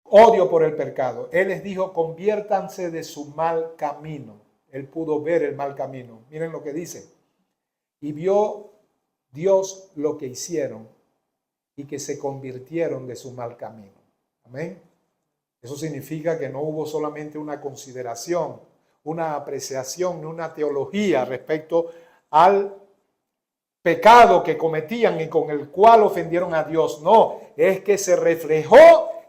S1: Odio por el pecado. Él les dijo, conviértanse de su mal camino. Él pudo ver el mal camino. Miren lo que dice. Y vio Dios lo que hicieron y que se convirtieron de su mal camino. Amén. Eso significa que no hubo solamente una consideración, una apreciación, una teología respecto al pecado que cometían y con el cual ofendieron a Dios. No, es que se reflejó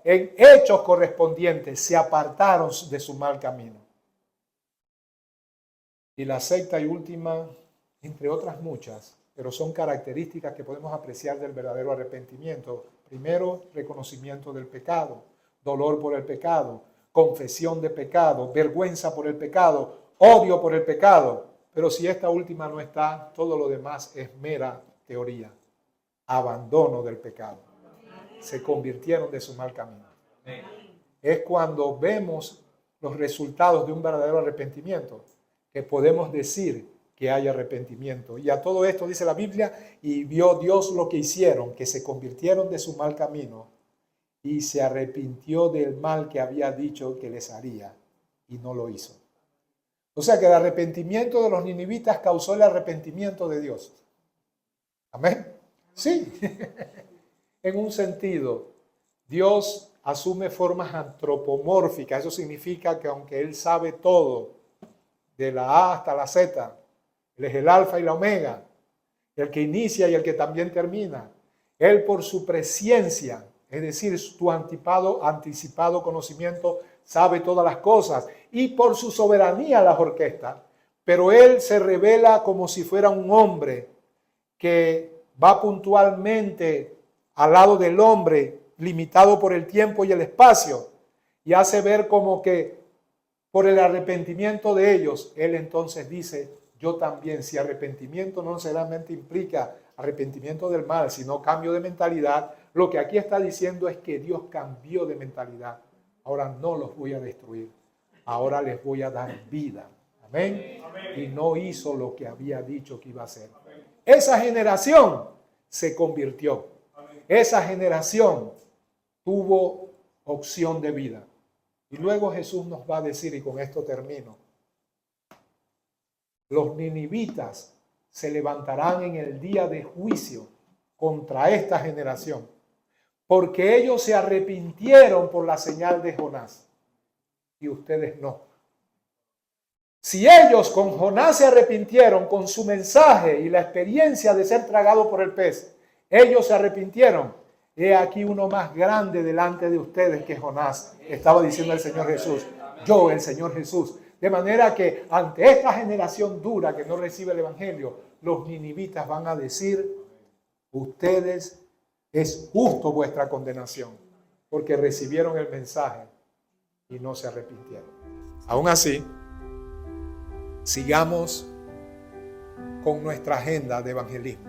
S1: en hechos correspondientes, se apartaron de su mal camino. Y la sexta y última, entre otras muchas, pero son características que podemos apreciar del verdadero arrepentimiento. Primero, reconocimiento del pecado, dolor por el pecado, confesión de pecado, vergüenza por el pecado, odio por el pecado. Pero si esta última no está, todo lo demás es mera teoría. Abandono del pecado. Se convirtieron de su mal camino. Es cuando vemos los resultados de un verdadero arrepentimiento que podemos decir que hay arrepentimiento. Y a todo esto dice la Biblia, y vio Dios lo que hicieron, que se convirtieron de su mal camino y se arrepintió del mal que había dicho que les haría y no lo hizo. O sea que el arrepentimiento de los ninivitas causó el arrepentimiento de Dios. Amén. Sí. En un sentido, Dios asume formas antropomórficas. Eso significa que aunque Él sabe todo, de la A hasta la Z, Él es el alfa y la omega, el que inicia y el que también termina. Él por su presciencia, es decir, tu anticipado conocimiento, sabe todas las cosas, y por su soberanía las orquesta, pero Él se revela como si fuera un hombre que va puntualmente al lado del hombre, limitado por el tiempo y el espacio, y hace ver como que por el arrepentimiento de ellos, Él entonces dice, yo también, si arrepentimiento no solamente implica arrepentimiento del mal, sino cambio de mentalidad, lo que aquí está diciendo es que Dios cambió de mentalidad. Ahora no los voy a destruir, ahora les voy a dar vida. Amén. Y no hizo lo que había dicho que iba a hacer. Esa generación se convirtió. Esa generación tuvo opción de vida. Y luego Jesús nos va a decir, y con esto termino, los ninivitas se levantarán en el día de juicio contra esta generación, porque ellos se arrepintieron por la señal de Jonás, y ustedes no. Si ellos con Jonás se arrepintieron con su mensaje y la experiencia de ser tragado por el pez, ellos se arrepintieron, he aquí uno más grande delante de ustedes que Jonás, estaba diciendo el Señor Jesús. Yo, el Señor Jesús. De manera que ante esta generación dura que no recibe el Evangelio, los ninivitas van a decir, ustedes, es justo vuestra condenación, porque recibieron el mensaje y no se arrepintieron. Aún así, sigamos con nuestra agenda de evangelismo.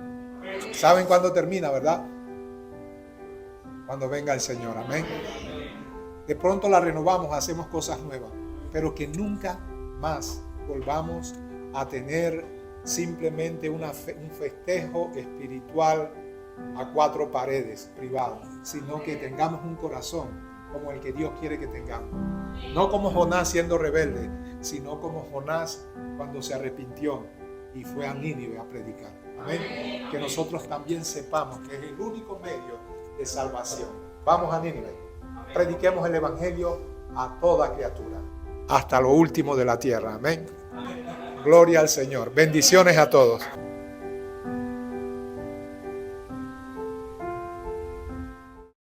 S1: ¿Saben cuándo termina, verdad? Cuando venga el Señor, amén. De pronto la renovamos, hacemos cosas nuevas, pero que nunca más volvamos a tener simplemente un festejo espiritual a cuatro paredes privado, sino que tengamos un corazón como el que Dios quiere que tengamos. No como Jonás siendo rebelde, sino como Jonás cuando se arrepintió y fue a Nínive a predicar. Amén. Que nosotros también sepamos que es el único medio de salvación. Vamos a Nínive. Prediquemos el Evangelio a toda criatura, hasta lo último de la tierra. Amén. Gloria al Señor. Bendiciones a todos.